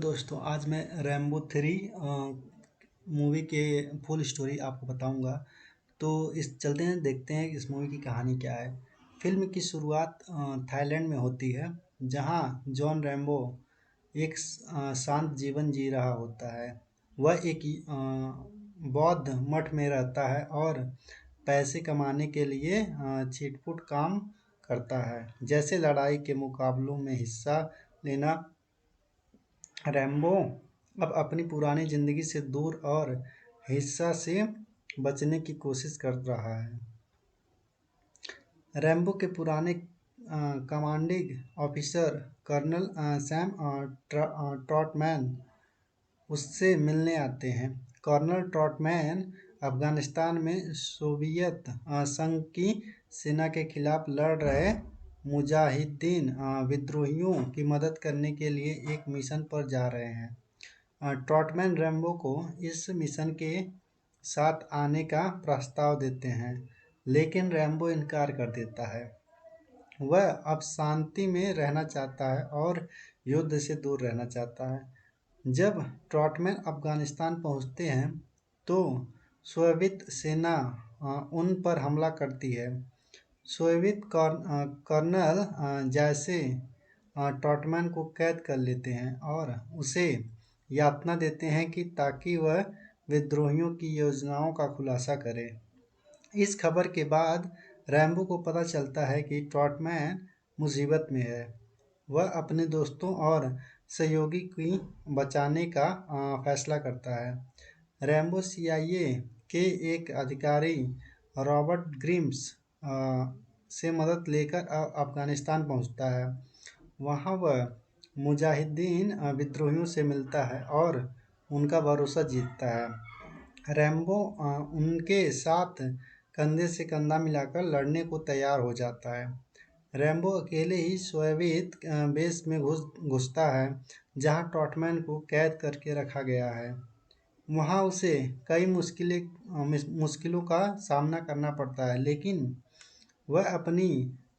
दोस्तों, आज मैं रैम्बो 3 मूवी के फुल स्टोरी आपको बताऊंगा। तो इस चलते हैं, देखते हैं कि इस मूवी की कहानी क्या है। फिल्म की शुरुआत थाईलैंड में होती है, जहां जॉन रैम्बो एक शांत जीवन जी रहा होता है। वह एक बौद्ध मठ में रहता है और पैसे कमाने के लिए छिटपुट काम करता है, जैसे लड़ाई के मुकाबलों में हिस्सा लेना। रैम्बो अब अपनी पुरानी ज़िंदगी से दूर और हिंसा से बचने की कोशिश कर रहा है। रैम्बो के पुराने कमांडिंग ऑफिसर कर्नल सैम ट्रॉटमैन उससे मिलने आते हैं। कर्नल ट्रॉटमैन अफगानिस्तान में सोवियत संघ की सेना के खिलाफ लड़ रहे मुजाहिदीन विद्रोहियों की मदद करने के लिए एक मिशन पर जा रहे हैं। ट्रॉटमैन रैम्बो को इस मिशन के साथ आने का प्रस्ताव देते हैं, लेकिन रैम्बो इनकार कर देता है। वह अब शांति में रहना चाहता है और युद्ध से दूर रहना चाहता है। जब ट्रॉटमैन अफगानिस्तान पहुंचते हैं, तो सोवियत सेना उन पर हमला करती है। सोवियत कर्नल जैसे ट्रॉटमैन को कैद कर लेते हैं और उसे यातना देते हैं कि ताकि वह विद्रोहियों की योजनाओं का खुलासा करे। इस खबर के बाद रैम्बो को पता चलता है कि ट्रॉटमैन मुसीबत में है। वह अपने दोस्तों और सहयोगी की बचाने का फैसला करता है। रैम्बो सीआईए के एक अधिकारी रॉबर्ट ग्रिम्स से मदद लेकर अफगानिस्तान पहुंचता है। वहां वह मुजाहिदीन विद्रोहियों से मिलता है और उनका भरोसा जीतता है। रैम्बो उनके साथ कंधे से कंधा मिलाकर लड़ने को तैयार हो जाता है। रैम्बो अकेले ही सोवियत बेस में घुसता है, जहां ट्रॉटमैन को कैद करके रखा गया है। वहां उसे कई मुश्किलों का सामना करना पड़ता है, लेकिन वह अपनी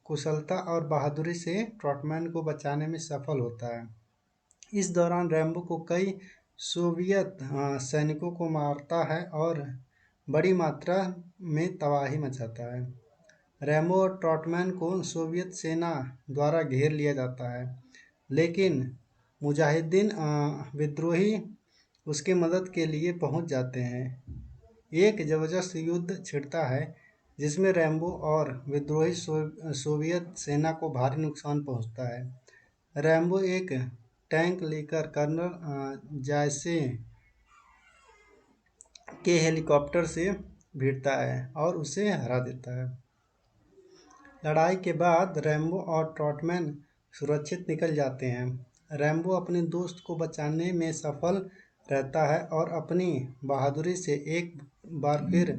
कुशलता और बहादुरी से ट्रॉटमैन को बचाने में सफल होता है। इस दौरान रैम्बो को कई सोवियत सैनिकों को मारता है और बड़ी मात्रा में तबाही मचाता है। रैम्बो और ट्रॉटमैन को सोवियत सेना द्वारा घेर लिया जाता है, लेकिन मुजाहिदीन विद्रोही उसके मदद के लिए पहुंच जाते हैं। एक जबरदस्त युद्ध छिड़ता है, जिसमें रैम्बो और विद्रोही सोवियत सेना को भारी नुकसान पहुंचता है। रैम्बो एक टैंक लेकर कर्नल जायसे के हेलीकॉप्टर से भिड़ता है और उसे हरा देता है। लड़ाई के बाद रैम्बो और ट्रॉटमैन सुरक्षित निकल जाते हैं। रैम्बो अपने दोस्त को बचाने में सफल रहता है और अपनी बहादुरी से एक बार फिर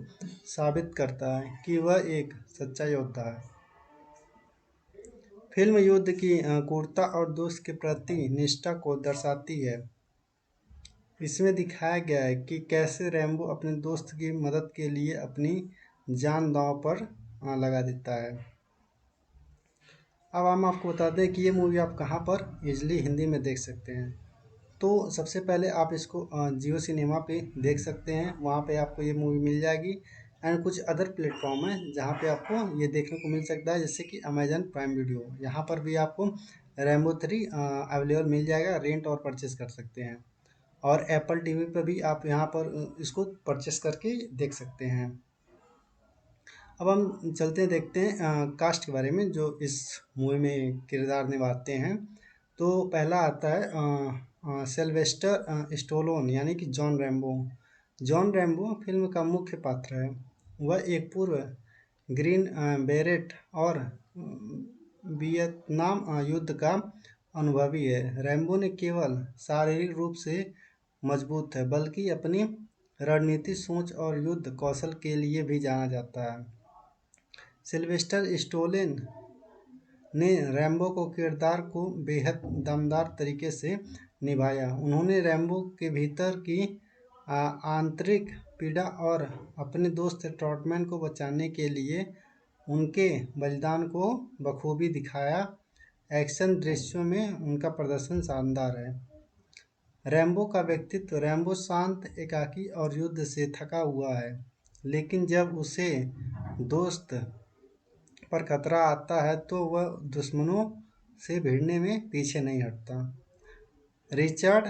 साबित करता है कि वह एक सच्चा योद्धा है। फिल्म युद्ध की क्रूरता और दोस्त के प्रति निष्ठा को दर्शाती है। इसमें दिखाया गया है कि कैसे रैम्बो अपने दोस्त की मदद के लिए अपनी जान दांव पर लगा देता है। अब हम आपको बताते हैं कि ये मूवी आप कहाँ पर इजली हिंदी में देख सकते हैं। तो सबसे पहले आप इसको जियो सिनेमा पे देख सकते हैं, वहाँ पे आपको ये मूवी मिल जाएगी। एंड कुछ अदर प्लेटफॉर्म है जहाँ पे आपको ये देखने को मिल सकता है, जैसे कि अमेजन प्राइम वीडियो, यहाँ पर भी आपको रैम्बो 3 अवेलेबल मिल जाएगा, रेंट और परचेस कर सकते हैं। और एप्पल टीवी पर भी आप यहाँ पर इसको परचेस करके देख सकते हैं। अब हम चलते हैं, देखते हैं कास्ट के बारे में जो इस मूवी में किरदार निभाते हैं। तो पहला आता है सिल्वेस्टर स्टोलोन, यानी कि John Rambo. John Rambo film का मुख्य पात्र है। वह एक पूर्व ग्रीन बेरेट और वियतनाम युद्ध का अनुभवी है। रैम्बो ने केवल शारीरिक रूप से मजबूत है, बल्कि अपनी रणनीति सोच और युद्ध कौशल के लिए भी जाना जाता है। सिल्वेस्टर स्टोलेन ने रैम्बो को किरदार को बेहद दमदार तरीके से निभाया। उन्होंने रैम्बो के भीतर की आंतरिक पीड़ा और अपने दोस्त ट्रॉटमैन को बचाने के लिए उनके बलिदान को बखूबी दिखाया। एक्शन दृश्यों में उनका प्रदर्शन शानदार है। रैम्बो का व्यक्तित्व। रैम्बो शांत, एकाकी और युद्ध से थका हुआ है, लेकिन जब उसे दोस्त पर खतरा आता है तो वह दुश्मनों से भिड़ने में पीछे नहीं हटता। रिचर्ड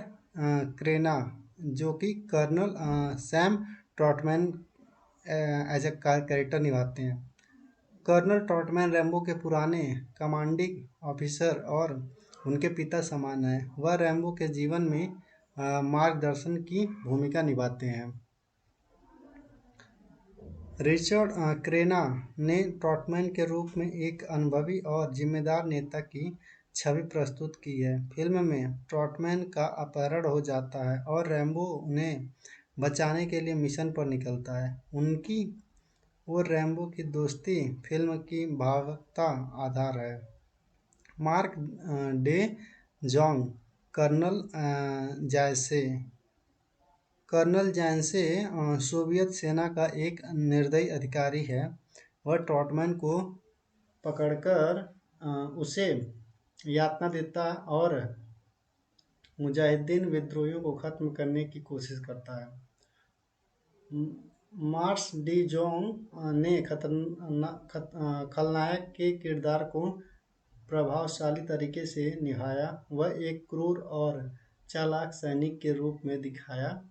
क्रेना, जो कि colonel Sam Trautman as a character निभाते हैं। कर्नल ट्रॉटमैन रैम्बो के पुराने कमांडिंग ऑफिसर और उनके पिता समान हैं। वह रैम्बो के जीवन में मार्गदर्शन की भूमिका निभाते हैं। रिचर्ड क्रेना ने ट्रॉटमैन के रूप में एक अनुभवी और जिम्मेदार नेता की छवि प्रस्तुत की है। फिल्म में ट्रॉटमैन का अपहरण हो जाता है और रैम्बो उन्हें बचाने के लिए मिशन पर निकलता है। उनकी और रैम्बो की दोस्ती फिल्म की भावुकता आधार है। मार्क डे जोंग, कर्नल जैसे कर्नल जैसे सोवियत सेना का एक निर्दयी अधिकारी है। वह ट्रॉटमैन को पकड़कर उसे यातना देता और मुजाहिदीन विद्रोहियों को खत्म करने की कोशिश करता है। मार्स डी जोंग ने खलनायक के किरदार को प्रभावशाली तरीके से निभाया। वह एक क्रूर और चालाक सैनिक के रूप में दिखाया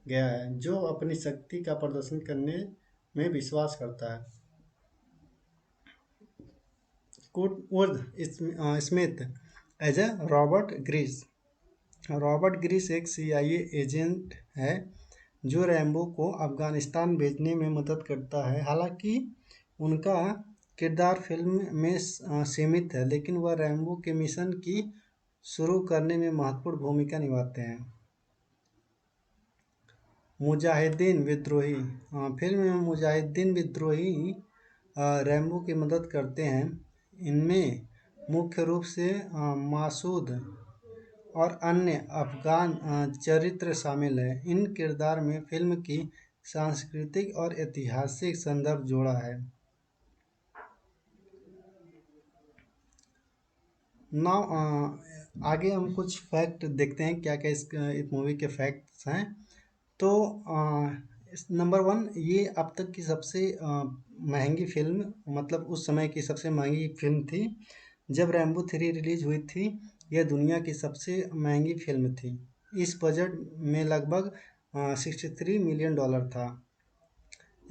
गया है, जो अपनी शक्ति का प्रदर्शन करने में विश्वास करता है। Kurt Smith as a Robert Griggs. Robert Griggs एक CIA एजेंट है जो रैम्बो को अफगानिस्तान भेजने में मदद करता है। हालांकि उनका किरदार फिल्म में सीमित है, लेकिन वह रैम्बो के मिशन की शुरू करने में महत्वपूर्ण भूमिका निभाते हैं। मुजाहिदीन विद्रोही। फिल्म में मुजाहिदीन विद्रोही रैम्बो की मदद करते हैं। इनमें मुख्य रूप से मासूद और अन्य अफगान चरित्र शामिल हैं। इन किरदार में फिल्म की सांस्कृतिक और ऐतिहासिक संदर्भ जोड़ा है। आगे हम कुछ फैक्ट देखते हैं, क्या क्या इस मूवी के फैक्ट्स हैं। तो नंबर 1, ये अब तक की सबसे महंगी फिल्म, मतलब उस समय की सबसे महंगी फिल्म थी। जब रैम्बो 3 रिलीज हुई थी, यह दुनिया की सबसे महंगी फिल्म थी। इस बजट में लगभग $63 मिलियन था।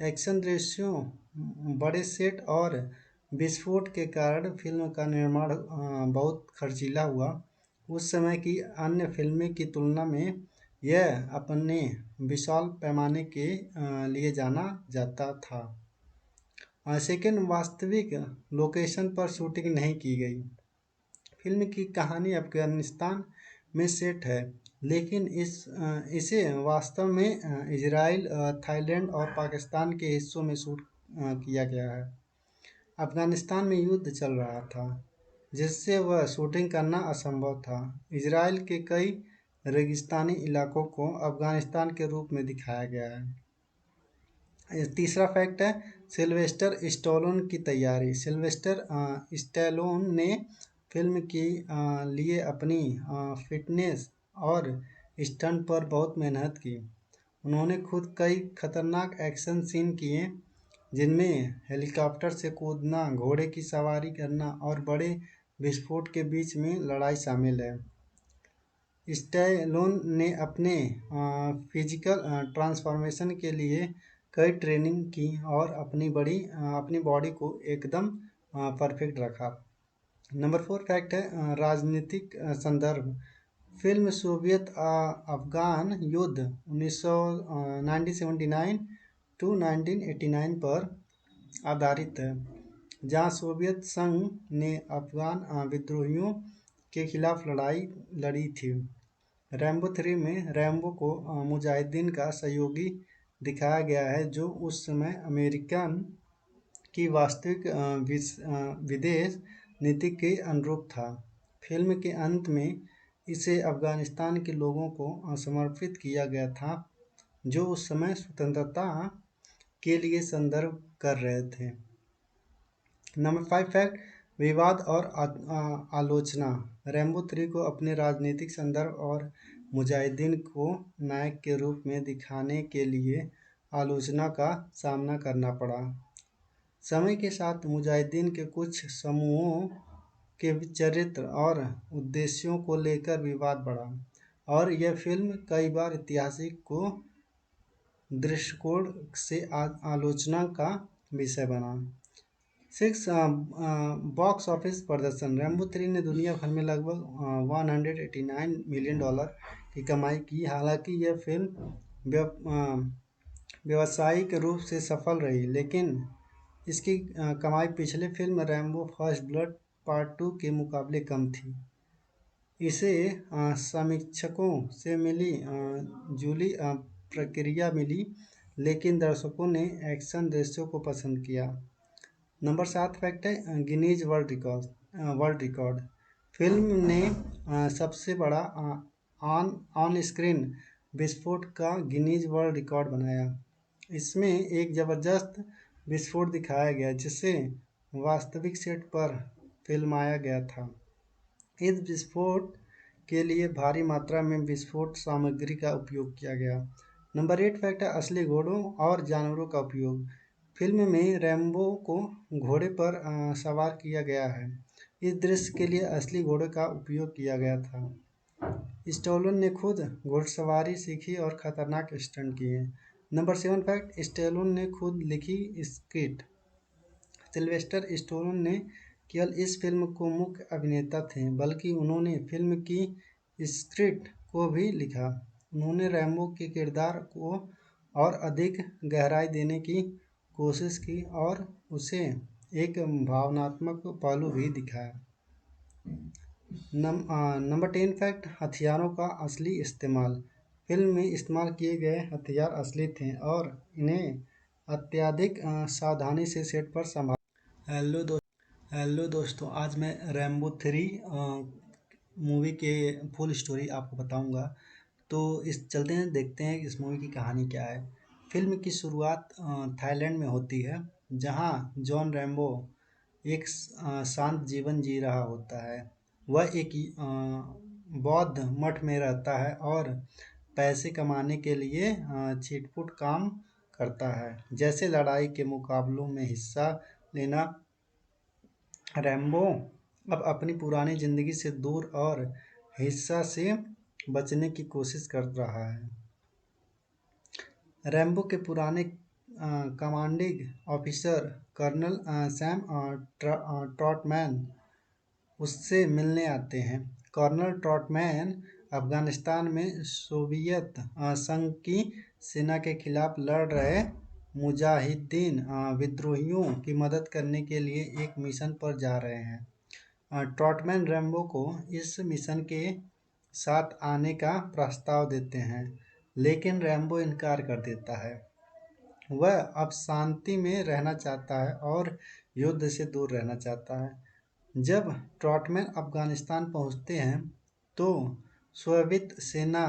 एक्शन रेशियो, बड़े सेट और विस्फोट के कारण फिल्म का निर्माण बहुत खर्चीला हुआ। उस समय की अन्य फिल्में की तुलना में यह अपने विशाल पैमाने के लिए जाना जाता था। सेकेंड, वास्तविक लोकेशन पर शूटिंग नहीं की गई। फिल्म की कहानी अफगानिस्तान में सेट है, लेकिन इसे वास्तव में इजराइल, थाईलैंड और पाकिस्तान के हिस्सों में शूट किया गया है। अफगानिस्तान में युद्ध चल रहा था, जिससे वह शूटिंग करना असंभव था। इजराइल के कई रेगिस्तानी इलाकों को अफगानिस्तान के रूप में दिखाया गया है। तीसरा फैक्ट है सिल्वेस्टर स्टैलोन की तैयारी। सिल्वेस्टर स्टैलोन ने फिल्म के लिए अपनी फिटनेस और स्टंट पर बहुत मेहनत की। उन्होंने खुद कई खतरनाक एक्शन सीन किए, जिनमें हेलीकॉप्टर से कूदना, घोड़े की सवारी करना और बड़े विस्फोट के बीच में लड़ाई शामिल है। स्टैलोन ने अपने फिजिकल ट्रांसफॉर्मेशन के लिए कई ट्रेनिंग की और अपनी बॉडी को एकदम परफेक्ट रखा। नंबर 4 फैक्ट है राजनीतिक संदर्भ। फिल्म सोवियत अफगान युद्ध 1979 टू 1989 पर आधारित है, जहां सोवियत संघ ने अफगान विद्रोहियों के खिलाफ लड़ाई लड़ी थी। रैम्बो 3 में रैम्बो को मुजाहिदीन का सहयोगी दिखाया गया है, जो उस समय अमेरिकन की वास्तविक विदेश नीति के अनुरूप था। फिल्म के अंत में इसे अफगानिस्तान के लोगों को समर्पित किया गया था, जो उस समय स्वतंत्रता के लिए संदर्भ कर रहे थे। नंबर 5 फैक्ट, विवाद और आलोचना। रैम्बो 3 को अपने राजनीतिक संदर्भ और मुजाहिदीन को नायक के रूप में दिखाने के लिए आलोचना का सामना करना पड़ा। समय के साथ मुजाहिदीन के कुछ समूहों के चरित्र और उद्देश्यों को लेकर विवाद बढ़ा और यह फिल्म कई बार ऐतिहासिक को दृष्टिकोण से आलोचना का विषय बना। 6 बॉक्स ऑफिस प्रदर्शन। रैम्बो 3 ने दुनिया भर में लगभग $189 मिलियन की कमाई की। हालांकि यह फिल्म व्यावसायिक रूप से सफल रही, लेकिन इसकी कमाई पिछले film Rambo first blood part 2 के मुकाबले कम थी। इसे समीक्षकों से मिली जुली प्रतिक्रिया मिली, लेकिन दर्शकों ने एक्शन दृश्यों को पसंद किया। नंबर 7 फैक्ट है गिनीज वर्ल्ड रिकॉर्ड। फिल्म ने सबसे बड़ा ऑन स्क्रीन विस्फोट का गिनीज वर्ल्ड रिकॉर्ड बनाया। इसमें एक ज़बरदस्त विस्फोट दिखाया गया जिसे वास्तविक सेट पर फिल्माया गया था। इस विस्फोट के लिए भारी मात्रा में विस्फोट सामग्री का उपयोग किया गया। नंबर 8 फैक्ट है असली घोड़ों और जानवरों का उपयोग। फिल्म में रैम्बो को घोड़े पर सवार किया गया है। इस दृश्य के लिए असली घोड़े का उपयोग किया गया था। स्टैलोन ने खुद घुड़सवारी सीखी और खतरनाक स्टंट किए। नंबर 7 फैक्ट स्टैलोन ने खुद लिखी स्क्रिप्ट। सिल्वेस्टर स्टैलोन ने केवल इस फिल्म को मुख्य अभिनेता थे, बल्कि उन्होंने फिल्म की स्क्रिप्ट को भी लिखा। उन्होंने रैम्बो के किरदार को और अधिक गहराई देने की कोशिश की और उसे एक भावनात्मक पहलू भी दिखाया। नंबर 10 फैक्ट हथियारों का असली इस्तेमाल। फिल्म में इस्तेमाल किए गए हथियार असली थे और इन्हें अत्यधिक सावधानी से सेट पर संभाला। हेलो दोस्तों, आज मैं रैम्बो 3 मूवी के फुल स्टोरी आपको बताऊंगा। तो इस चलते हैं, देखते हैं इस मूवी की कहानी क्या है। फिल्म की शुरुआत थाईलैंड में होती है, जहां जॉन रैम्बो एक शांत जीवन जी रहा होता है। वह एक बौद्ध मठ में रहता है और पैसे कमाने के लिए छिटपुट काम करता है, जैसे लड़ाई के मुकाबलों में हिस्सा लेना। रैम्बो अब अपनी पुरानी जिंदगी से दूर और हिंसा से बचने की कोशिश कर रहा है। रैम्बो के पुराने कमांडिंग ऑफिसर कर्नल सैम ट्रॉटमैन उससे मिलने आते हैं। कर्नल ट्रॉटमैन अफगानिस्तान में सोवियत संघ की सेना के खिलाफ लड़ रहे मुजाहिदीन विद्रोहियों की मदद करने के लिए एक मिशन पर जा रहे हैं। ट्रॉटमैन रैम्बो को इस मिशन के साथ आने का प्रस्ताव देते हैं, लेकिन रैम्बो इनकार कर देता है। वह अब शांति में रहना चाहता है और युद्ध से दूर रहना चाहता है। जब ट्रॉटमैन अफगानिस्तान पहुंचते हैं तो सोवियत सेना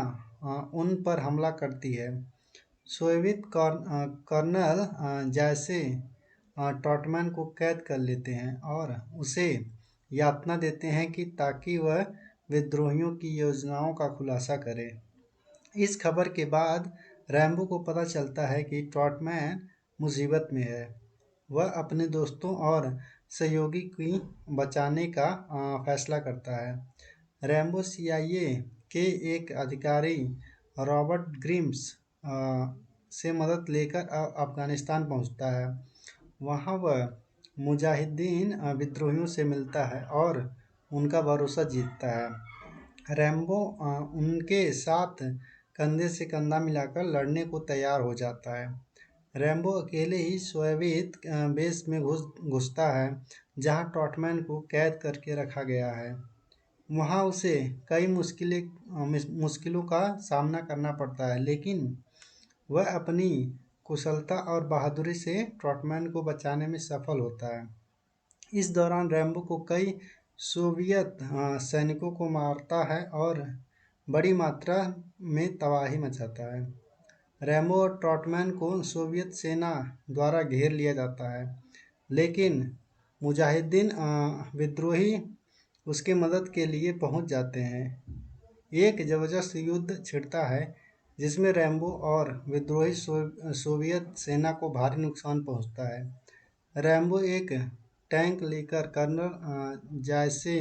उन पर हमला करती है। सोवियत कर्नल जैसे ट्रॉटमैन को कैद कर लेते हैं और उसे यातना देते हैं कि ताकि वह विद्रोहियों की योजनाओं का खुलासा करे। इस खबर के बाद रैम्बो को पता चलता है कि ट्रॉटमैन मुसीबत में है। वह अपने दोस्तों और सहयोगी की बचाने का फैसला करता है। रैम्बो CIA के एक अधिकारी रॉबर्ट ग्रिम्स से मदद लेकर अफगानिस्तान पहुंचता है। वहां वह मुजाहिदीन विद्रोहियों से मिलता है और उनका भरोसा जीतता है। रैम्बो उनके साथ कंधे से कंधा मिलाकर लड़ने को तैयार हो जाता है। रैम्बो अकेले ही सोवियत बेस में घुसता है, जहां ट्रॉटमैन को कैद करके रखा गया है। वहां उसे कई मुश्किलों का सामना करना पड़ता है, लेकिन वह अपनी कुशलता और बहादुरी से ट्रॉटमैन को बचाने में सफल होता है। इस दौरान रैम्बो को कई सोवियत सैनिकों को मारता है और बड़ी मात्रा में तबाही मचाता है। रैम्बो और ट्रॉटमैन को सोवियत सेना द्वारा घेर लिया जाता है, लेकिन मुजाहिदीन विद्रोही उसके मदद के लिए पहुंच जाते हैं। एक जबरदस्त युद्ध छिड़ता है जिसमें रैम्बो और विद्रोही सोवियत सेना को भारी नुकसान पहुंचता है। रैम्बो एक टैंक लेकर कर्नल जायसे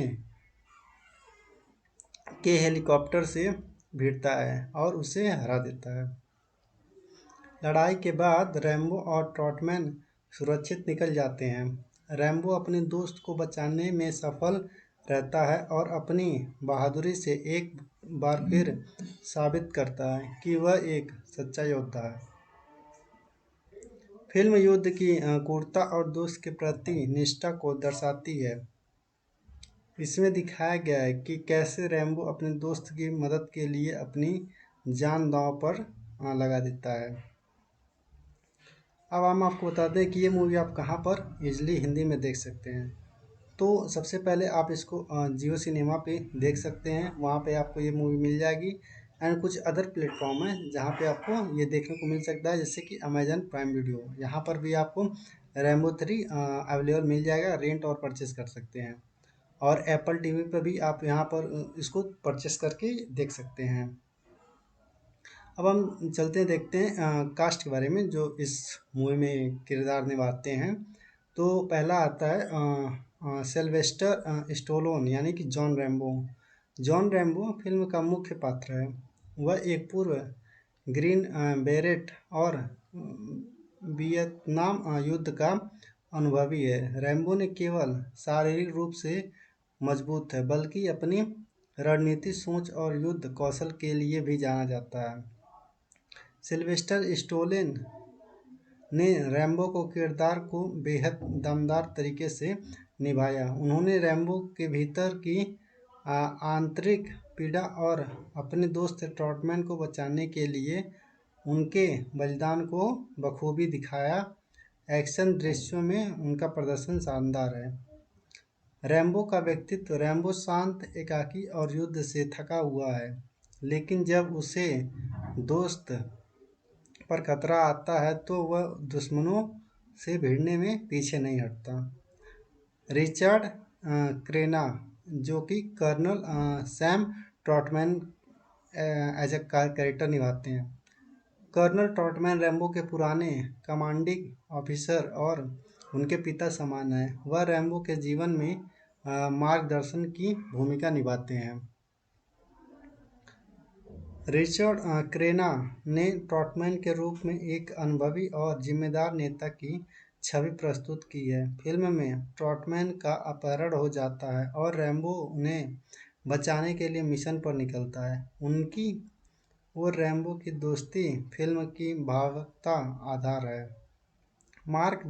के हेलीकॉप्टर से भिड़ता है और उसे हरा देता है। लड़ाई के बाद रैम्बो और ट्रॉटमैन सुरक्षित निकल जाते हैं। रैम्बो अपने दोस्त को बचाने में सफल रहता है और अपनी बहादुरी से एक बार फिर साबित करता है कि वह एक सच्चा योद्धा है। फिल्म युद्ध की क्रूरता और दोस्त के प्रति निष्ठा को दर्शाती है। इसमें दिखाया गया है कि कैसे रैम्बो अपने दोस्त की मदद के लिए अपनी जान दांव पर लगा देता है। अब हम आपको बताते हैं कि ये मूवी आप कहाँ पर इजली हिंदी में देख सकते हैं। तो सबसे पहले आप इसको जियो सिनेमा पे देख सकते हैं, वहाँ पे आपको ये मूवी मिल जाएगी। एंड कुछ अदर प्लेटफॉर्म है जहाँ पे आपको ये देखने को मिल सकता है, जैसे कि अमेजन प्राइम वीडियो, यहाँ पर भी आपको रैम्बो 3 अवेलेबल मिल जाएगा, रेंट और परचेस कर सकते हैं। और एप्पल टीवी पर भी आप यहाँ पर इसको परचेस करके देख सकते हैं। अब हम चलते हैं, देखते हैं कास्ट के बारे में जो इस मूवी में किरदार निभाते हैं। तो पहला आता है सिल्वेस्टर स्टोलोन यानी कि John Rambo. John Rambo film का मुख्य पात्र है। वह एक पूर्व ग्रीन बेरेट और वियतनाम युद्ध का अनुभवी है। रैम्बो ने केवल शारीरिक रूप से मजबूत है, बल्कि अपनी रणनीति सोच और युद्ध कौशल के लिए भी जाना जाता है। सिल्वेस्टर स्टोलेन ने रैम्बो को किरदार को बेहद दमदार तरीके से निभाया। उन्होंने रैम्बो के भीतर की आंतरिक पीड़ा और अपने दोस्त ट्रॉटमैन को बचाने के लिए उनके बलिदान को बखूबी दिखाया। एक्शन दृश्यों में उनका प्रदर्शन शानदार है। रैम्बो का व्यक्तित्व, रैम्बो शांत, एकाकी और युद्ध से थका हुआ है, लेकिन जब उसे दोस्त पर खतरा आता है तो वह दुश्मनों से भिड़ने में पीछे नहीं हटता। रिचर्ड क्रेना जो कि colonel Sam Trautman as a character निभाते हैं। कर्नल ट्रॉटमैन रैम्बो के पुराने कमांडिंग ऑफिसर और उनके पिता समान हैं। वह रैम्बो के जीवन में मार्गदर्शन की भूमिका निभाते हैं। रिचर्ड क्रेना ने ट्रॉटमैन के रूप में एक अनुभवी और जिम्मेदार नेता की छवि प्रस्तुत की है। फिल्म में ट्रॉटमैन का अपहरण हो जाता है और रैम्बो उन्हें बचाने के लिए मिशन पर निकलता है। उनकी और रैम्बो की दोस्ती फिल्म की भावुकता आधार है। मार्क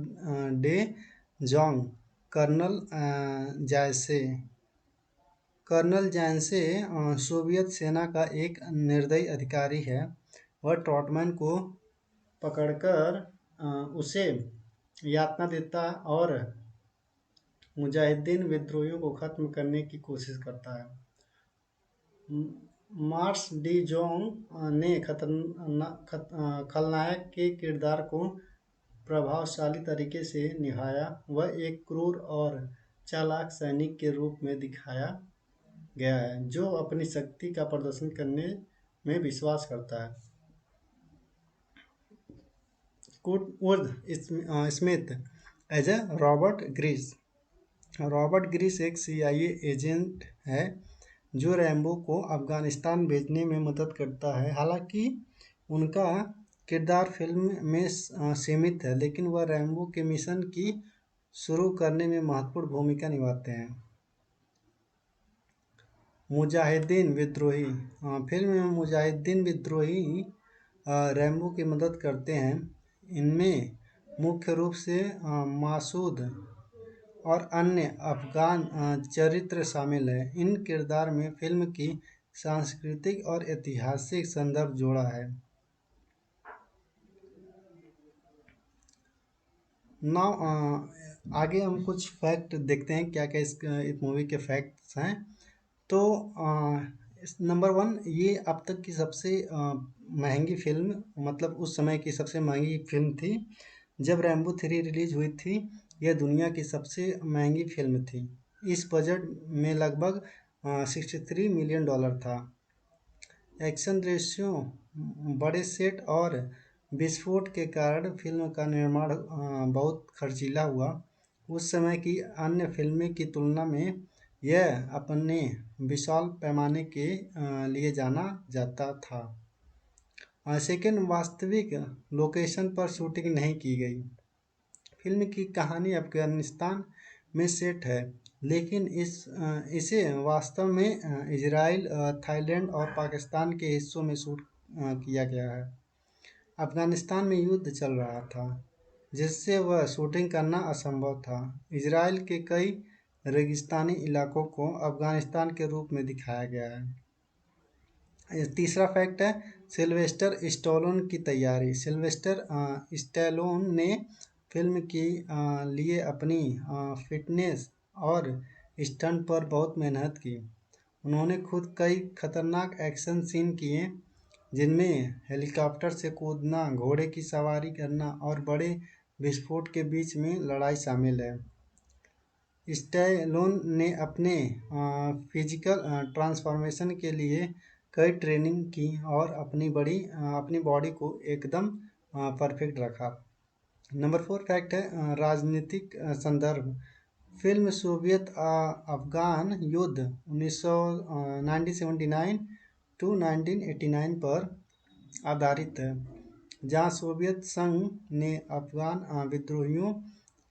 डे जोंग कर्नल जैसे कर्नल जैनसे सोवियत सेना का एक निर्दयी अधिकारी है। वह ट्रॉटमैन को पकड़कर उसे यातना देता और मुजाहिदीन विद्रोहियों को खत्म करने की कोशिश करता है। मार्स डी जोंग ने खलनायक के किरदार को प्रभावशाली तरीके से निभाया। वह एक क्रूर और चालाक सैनिक के रूप में दिखाया गया है जो अपनी शक्ति का प्रदर्शन करने में विश्वास करता है। Kurtwood Smith as a Robert Griggs. Robert Griggs एक CIA एजेंट है जो रैम्बो को अफगानिस्तान भेजने में मदद करता है। हालांकि उनका किरदार फिल्म में सीमित है, लेकिन वह रैम्बो के मिशन की शुरू करने में महत्वपूर्ण भूमिका निभाते हैं। मुजाहिदीन विद्रोही। फिल्म में मुजाहिदीन विद्रोही रैम्बो की मदद करते हैं। इनमें मुख्य रूप से मासूद और अन्य अफगान चरित्र शामिल हैं। इन किरदार में फिल्म की सांस्कृतिक और ऐतिहासिक संदर्भ जोड़ा है। आगे हम कुछ फैक्ट देखते हैं क्या क्या इस मूवी के फैक्ट्स हैं। तो नंबर 1, ये अब तक की सबसे महंगी फिल्म, मतलब उस समय की सबसे महंगी फिल्म थी। जब रैम्बो 3 रिलीज हुई थी, यह दुनिया की सबसे महंगी फिल्म थी। इस बजट में लगभग $63 मिलियन था। एक्शन दृश्यों, बड़े सेट और विस्फोट के कारण फिल्म का निर्माण बहुत खर्चीला हुआ। उस समय की अन्य फिल्में की तुलना में यह अपने विशाल पैमाने के लिए जाना जाता था। सेकेंड, वास्तविक लोकेशन पर शूटिंग नहीं की गई। फिल्म की कहानी अफगानिस्तान में सेट है, लेकिन इसे वास्तव में इजराइल, थाईलैंड और पाकिस्तान के हिस्सों में शूट किया गया है। अफगानिस्तान में युद्ध चल रहा था, जिससे वह शूटिंग करना असंभव था। इजराइल के कई रेगिस्तानी इलाकों को अफगानिस्तान के रूप में दिखाया गया है। तीसरा फैक्ट है सिल्वेस्टर स्टैलोन की तैयारी। सिल्वेस्टर स्टैलोन ने फिल्म के लिए अपनी फिटनेस और स्टंट पर बहुत मेहनत की। उन्होंने खुद कई खतरनाक एक्शन सीन किए, जिनमें हेलीकॉप्टर से कूदना, घोड़े की सवारी करना और बड़े विस्फोट के बीच में लड़ाई शामिल है। स्टैलोन ने अपने फिजिकल ट्रांसफॉर्मेशन के लिए कई ट्रेनिंग की और अपनी बॉडी को एकदम परफेक्ट रखा। नंबर 4 फैक्ट है राजनीतिक संदर्भ। फिल्म सोवियत अफगान युद्ध 1979 टू 1989 पर आधारित है, जहां सोवियत संघ ने अफगान विद्रोहियों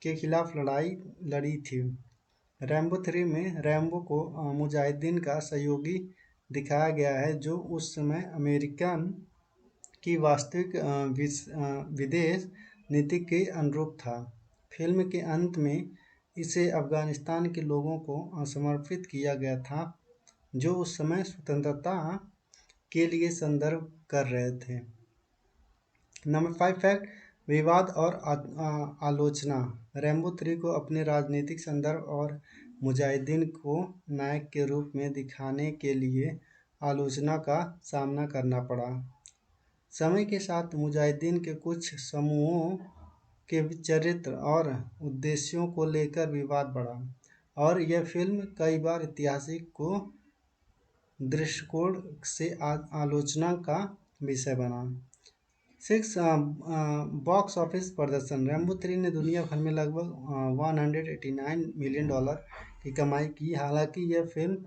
के खिलाफ लड़ाई लड़ी थी। रैम्बो 3 में रैम्बो को मुजाहिदीन का सहयोगी दिखाया गया है, जो उस समय अमेरिकन की वास्तविक विदेश नीति के अनुरूप था। फिल्म के अंत में इसे अफगानिस्तान के लोगों को समर्पित किया गया था, जो उस समय स्वतंत्रता के लिए संदर्भ कर रहे थे। नंबर 5 फैक्ट विवाद और आलोचना। रैम्बो 3 को अपने राजनीतिक संदर्भ और मुजाहिदीन को नायक के रूप में दिखाने के लिए आलोचना का सामना करना पड़ा। समय के साथ मुजाहिदीन के कुछ समूहों के चरित्र और उद्देश्यों को लेकर विवाद बढ़ा, और यह फिल्म कई बार ऐतिहासिक को दृष्टिकोण से आलोचना का विषय बना। 6 बॉक्स ऑफिस प्रदर्शन। रैम्बो 3 ने दुनिया भर में लगभग $189 मिलियन की कमाई की। हालांकि यह फिल्म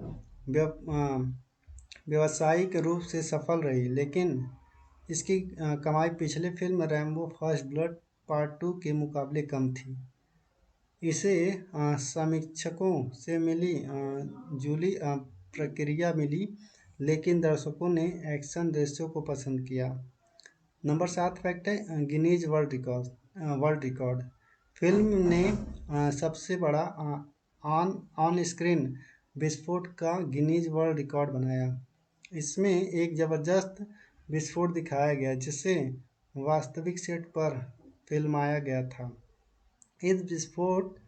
व्यावसायिक रूप से सफल रही, लेकिन इसकी कमाई पिछले film Rambo first blood part 2 के मुकाबले कम थी। इसे समीक्षकों से मिली जुली प्रतिक्रिया मिली, लेकिन दर्शकों ने एक्शन दृश्यों को पसंद किया। नंबर 7 फैक्ट है गिनीज वर्ल्ड रिकॉर्ड। फिल्म ने सबसे बड़ा ऑन स्क्रीन विस्फोट का गिनीज वर्ल्ड रिकॉर्ड बनाया। इसमें एक ज़बरदस्त विस्फोट दिखाया गया, जिसे वास्तविक सेट पर फिल्माया गया था। इस विस्फोट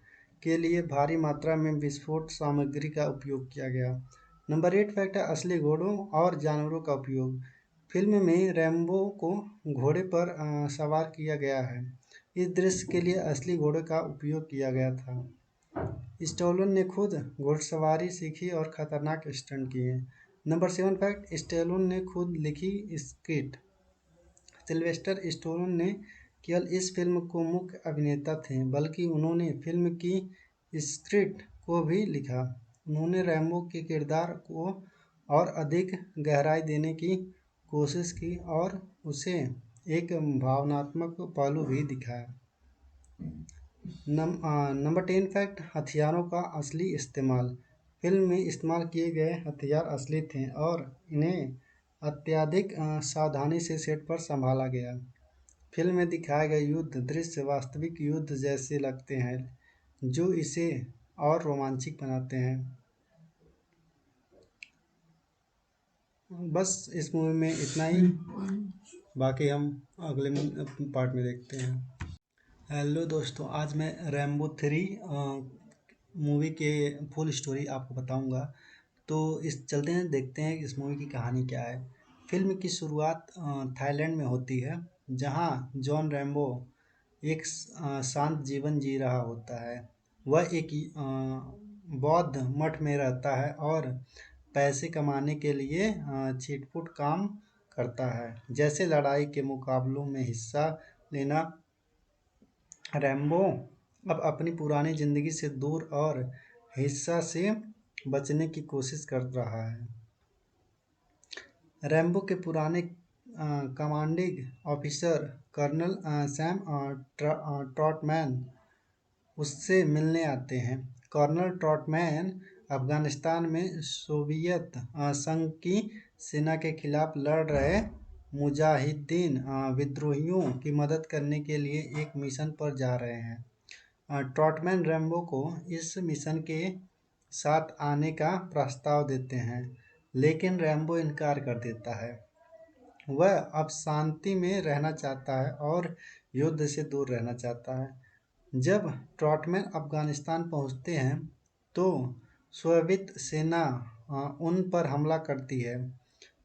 के लिए भारी मात्रा में विस्फोट सामग्री का उपयोग किया गया। नंबर 8 फैक्ट है असली घोड़ों और जानवरों का उपयोग। फिल्म में रैम्बो को घोड़े पर सवार किया गया है। इस दृश्य के लिए असली घोड़े का उपयोग किया गया था। स्टैलोन ने खुद घुड़सवारी सीखी और खतरनाक स्टंट किए। नंबर 7 फैक्ट स्टैलोन ने खुद लिखी स्क्रिप्ट। सिल्वेस्टर स्टैलोन ने केवल इस फिल्म को मुख्य अभिनेता थे, बल्कि उन्होंने फिल्म की स्क्रिप्ट को भी लिखा। उन्होंने रैम्बो के किरदार को और अधिक गहराई देने की कोशिश की और उसे एक भावनात्मक पहलू भी दिखाया। नंबर 10 फैक्ट हथियारों का असली इस्तेमाल। फिल्म में इस्तेमाल किए गए हथियार असली थे और इन्हें अत्यधिक सावधानी से सेट पर संभाला गया। फिल्म में दिखाए गए युद्ध दृश्य वास्तविक युद्ध जैसे लगते हैं, जो इसे और रोमांचक बनाते हैं। बस इस मूवी में इतना ही, बाकी हम अगले पार्ट में देखते हैं। हेलो दोस्तों, आज मैं रैम्बो 3 मूवी के फुल स्टोरी आपको बताऊंगा। तो इस चलते हैं, देखते हैं इस मूवी की कहानी क्या है। फिल्म की शुरुआत थाईलैंड में होती है, जहां जॉन रैम्बो एक शांत जीवन जी रहा होता है। वह एक बौद्ध मठ में रहता है और पैसे कमाने के लिए छिटपुट काम करता है, जैसे लड़ाई के मुकाबलों में हिस्सा लेना। रैम्बो अब अपनी पुरानी ज़िंदगी से दूर और हिंसा से बचने की कोशिश कर रहा है। रैम्बो के पुराने कमांडिंग ऑफिसर कर्नल सैम ट्रॉटमैन उससे मिलने आते हैं। कर्नल ट्रॉटमैन अफगानिस्तान में सोवियत संघ की सेना के खिलाफ लड़ रहे मुजाहिदीन विद्रोहियों की मदद करने के लिए एक मिशन पर जा रहे हैं। ट्रॉटमैन रैम्बो को इस मिशन के साथ आने का प्रस्ताव देते हैं, लेकिन रैम्बो इनकार कर देता है। वह अब शांति में रहना चाहता है और युद्ध से दूर रहना चाहता है। जब ट्रॉटमैन अफगानिस्तान पहुंचते हैं तो सोवियत सेना उन पर हमला करती है।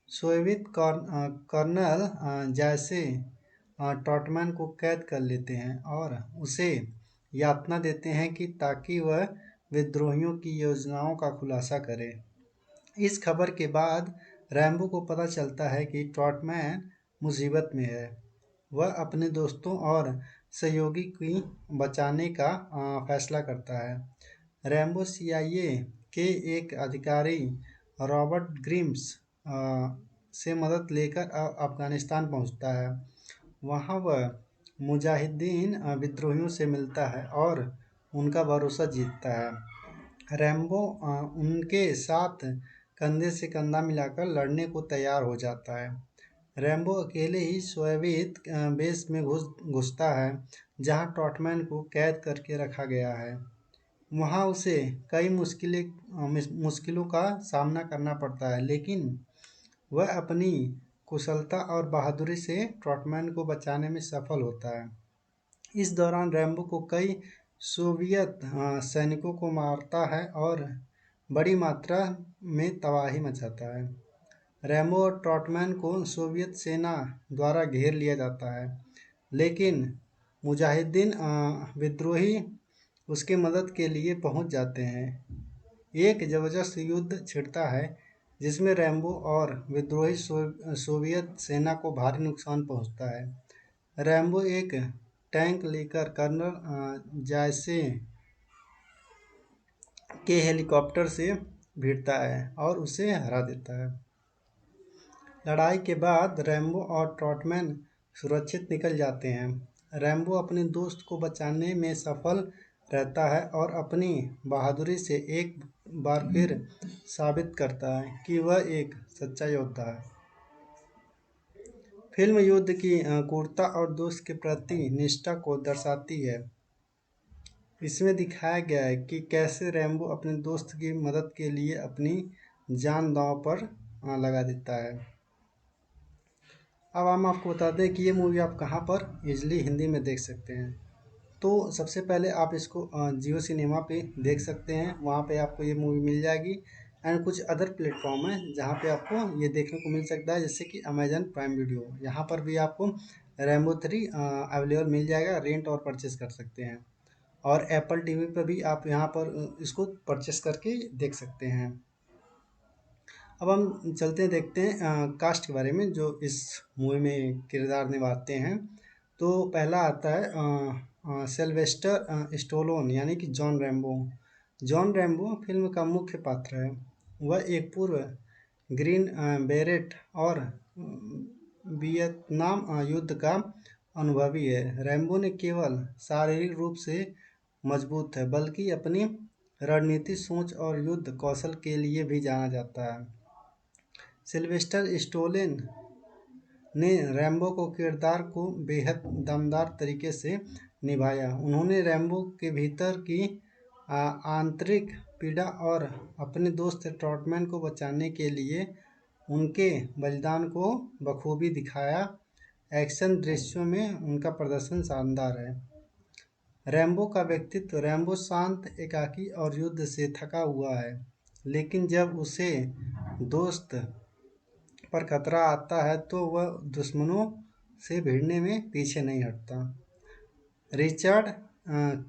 सोवियत कर्नल जैसे ट्रॉटमैन को कैद कर लेते हैं और उसे यातना देते हैं कि ताकि वह विद्रोहियों की योजनाओं का खुलासा करे। इस खबर के बाद रैम्बो को पता चलता है कि ट्रॉटमैन मुसीबत में है। वह अपने दोस्तों और सहयोगी की बचाने का फैसला करता है। रैम्बो CIA के एक अधिकारी रॉबर्ट ग्रिम्स से मदद लेकर अफगानिस्तान पहुंचता है। वहां वह मुजाहिदीन विद्रोहियों से मिलता है और उनका भरोसा जीतता है। रैम्बो उनके साथ कंधे से कंधा मिलाकर लड़ने को तैयार हो जाता है। रैम्बो अकेले ही सोवियत बेस में घुसता है, जहां ट्रॉटमैन को कैद करके रखा गया है। वहां उसे कई मुश्किलों का सामना करना पड़ता है, लेकिन वह अपनी कुशलता और बहादुरी से ट्रॉटमैन को बचाने में सफल होता है। इस दौरान रैम्बो को कई सोवियत सैनिकों को मारता है और बड़ी मात्रा में तबाही मचाता है। रैम्बो और ट्रॉटमैन को सोवियत सेना द्वारा घेर लिया जाता है, लेकिन मुजाहिदीन विद्रोही उसकी मदद के लिए पहुंच जाते हैं। एक ज़बरदस्त युद्ध छिड़ता है, जिसमें रैम्बो और विद्रोही सोवियत सेना को भारी नुकसान पहुंचता है। रैम्बो एक टैंक लेकर कर्नल जायसे के हेलीकॉप्टर से भिड़ता है और उसे हरा देता है। लड़ाई के बाद रैम्बो और ट्रॉटमैन सुरक्षित निकल जाते हैं। रैम्बो अपने दोस्त को बचाने में सफल रहता है और अपनी बहादुरी से एक बार फिर साबित करता है कि वह एक सच्चा योद्धा है। फिल्म युद्ध की क्रूरता और दोस्त के प्रति निष्ठा को दर्शाती है। इसमें दिखाया गया है कि कैसे रैम्बो अपने दोस्त की मदद के लिए अपनी जान दांव पर लगा देता है। अब हम आपको बता दें कि ये मूवी आप कहाँ पर इजली हिंदी में देख सकते हैं। तो सबसे पहले आप इसको जियो सिनेमा पे देख सकते हैं, वहाँ पे आपको ये मूवी मिल जाएगी। एंड कुछ अदर प्लेटफॉर्म है जहाँ पे आपको ये देखने को मिल सकता है, जैसे कि अमेजन प्राइम वीडियो, यहाँ पर भी आपको रैम्बो 3 अवेलेबल मिल जाएगा, रेंट और परचेस कर सकते हैं। और एप्पल TV पर भी आप यहाँ पर इसको परचेस करके देख सकते हैं। अब हम चलते हैं, देखते हैं कास्ट के बारे में जो इस मूवी में किरदार निभाते हैं। तो पहला आता है सिल्वेस्टर स्टोलोन यानी कि John Rambo. John Rambo film का मुख्य पात्र है। वह एक पूर्व ग्रीन बेरेट और वियतनाम युद्ध का अनुभवी है। रैम्बो ने केवल शारीरिक रूप से मजबूत है, बल्कि अपनी रणनीति सोच और युद्ध कौशल के लिए भी जाना जाता है। सिल्वेस्टर स्टोलेन ने रैम्बो को किरदार को बेहद दमदार तरीके से निभाया। उन्होंने रैम्बो के भीतर की आंतरिक पीड़ा और अपने दोस्त ट्रॉटमैन को बचाने के लिए उनके बलिदान को बखूबी दिखाया। एक्शन दृश्यों में उनका प्रदर्शन शानदार है। रैम्बो का व्यक्तित्व। रैम्बो शांत, एकाकी और युद्ध से थका हुआ है, लेकिन जब उसे दोस्त पर खतरा आता है तो वह दुश्मनों से भिड़ने में पीछे नहीं हटता। रिचर्ड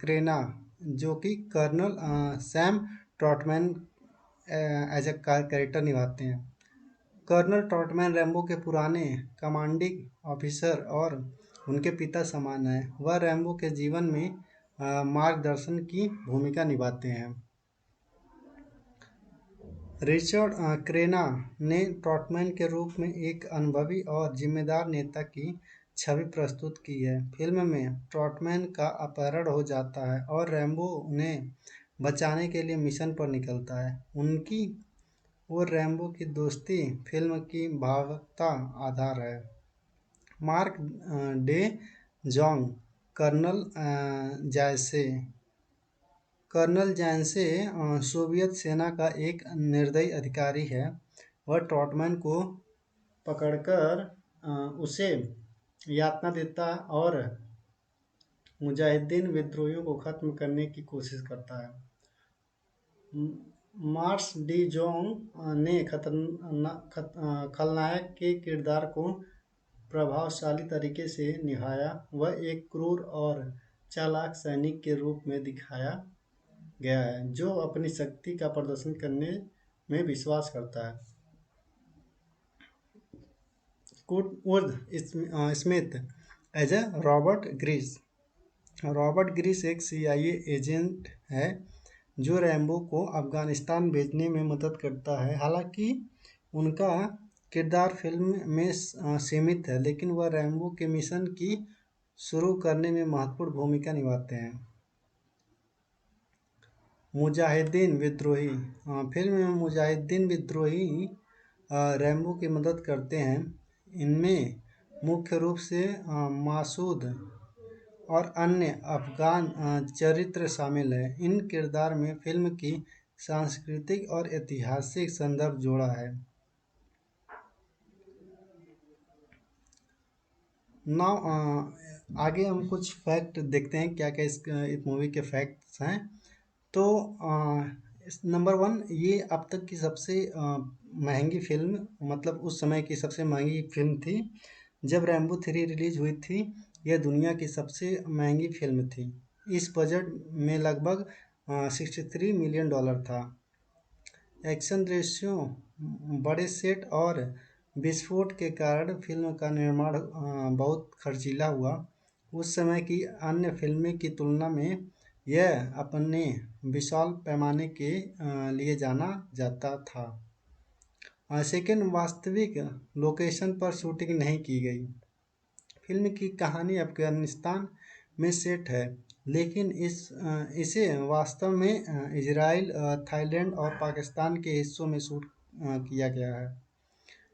क्रेना, जो कि colonel Sam Trautman as a character निभाते हैं। कर्नल ट्रॉटमैन रैम्बो के पुराने कमांडिंग ऑफिसर और उनके पिता समान हैं। वह रैम्बो के जीवन में मार्गदर्शन की भूमिका निभाते हैं। रिचर्ड क्रेना ने ट्रॉटमैन के रूप में एक अनुभवी और जिम्मेदार नेता की छवि प्रस्तुत की है। फिल्म में ट्रॉटमैन का अपहरण हो जाता है और रैम्बो उन्हें बचाने के लिए मिशन पर निकलता है। उनकी और रैम्बो की दोस्ती फिल्म की भावुकता आधार है। मार्क डे जोंग कर्नल जैसे कर्नल जैसे सोवियत सेना का एक निर्दयी अधिकारी है। वह ट्रॉटमैन को पकड़कर उसे यातना देता है और मुजाहिदीन विद्रोहियों को खत्म करने की कोशिश करता है। मार्स डी जोंग ने खलनायक के किरदार को प्रभावशाली तरीके से निभाया। वह एक क्रूर और चालाक सैनिक के रूप में दिखाया गया है जो अपनी शक्ति का प्रदर्शन करने में विश्वास करता है। Kurtwood Smith as a Robert Griggs. Robert Griggs एक CIA एजेंट है जो रैम्बो को अफगानिस्तान भेजने में मदद करता है। हालांकि उनका किरदार फिल्म में सीमित है, लेकिन वह रैम्बो के मिशन की शुरू करने में महत्वपूर्ण भूमिका निभाते हैं। मुजाहिदीन विद्रोही फिल्म में मुजाहिदीन विद्रोही रैम्बो की मदद करते हैं। इनमें मुख्य रूप से मासूद और अन्य अफगान चरित्र शामिल हैं। इन किरदार में फिल्म की सांस्कृतिक और ऐतिहासिक संदर्भ जोड़ा है। नाउ आगे हम कुछ फैक्ट देखते हैं क्या क्या इस मूवी के फैक्ट्स हैं। तो नंबर 1, ये अब तक की सबसे महंगी फिल्म, मतलब उस समय की सबसे महंगी फिल्म थी। जब रैम्बो 3 रिलीज हुई थी, यह दुनिया की सबसे महंगी फिल्म थी। इस बजट में लगभग $63 मिलियन था। एक्शन दृश्यों, बड़े सेट और विस्फोट के कारण फिल्म का निर्माण बहुत खर्चीला हुआ। उस समय की अन्य फिल्में की तुलना में यह अपने विशाल पैमाने के लिए जाना जाता था। सेकेंड, वास्तविक लोकेशन पर शूटिंग नहीं की गई। फिल्म की कहानी अफगानिस्तान में सेट है, लेकिन इसे वास्तव में इजराइल, थाईलैंड और पाकिस्तान के हिस्सों में शूट किया गया है।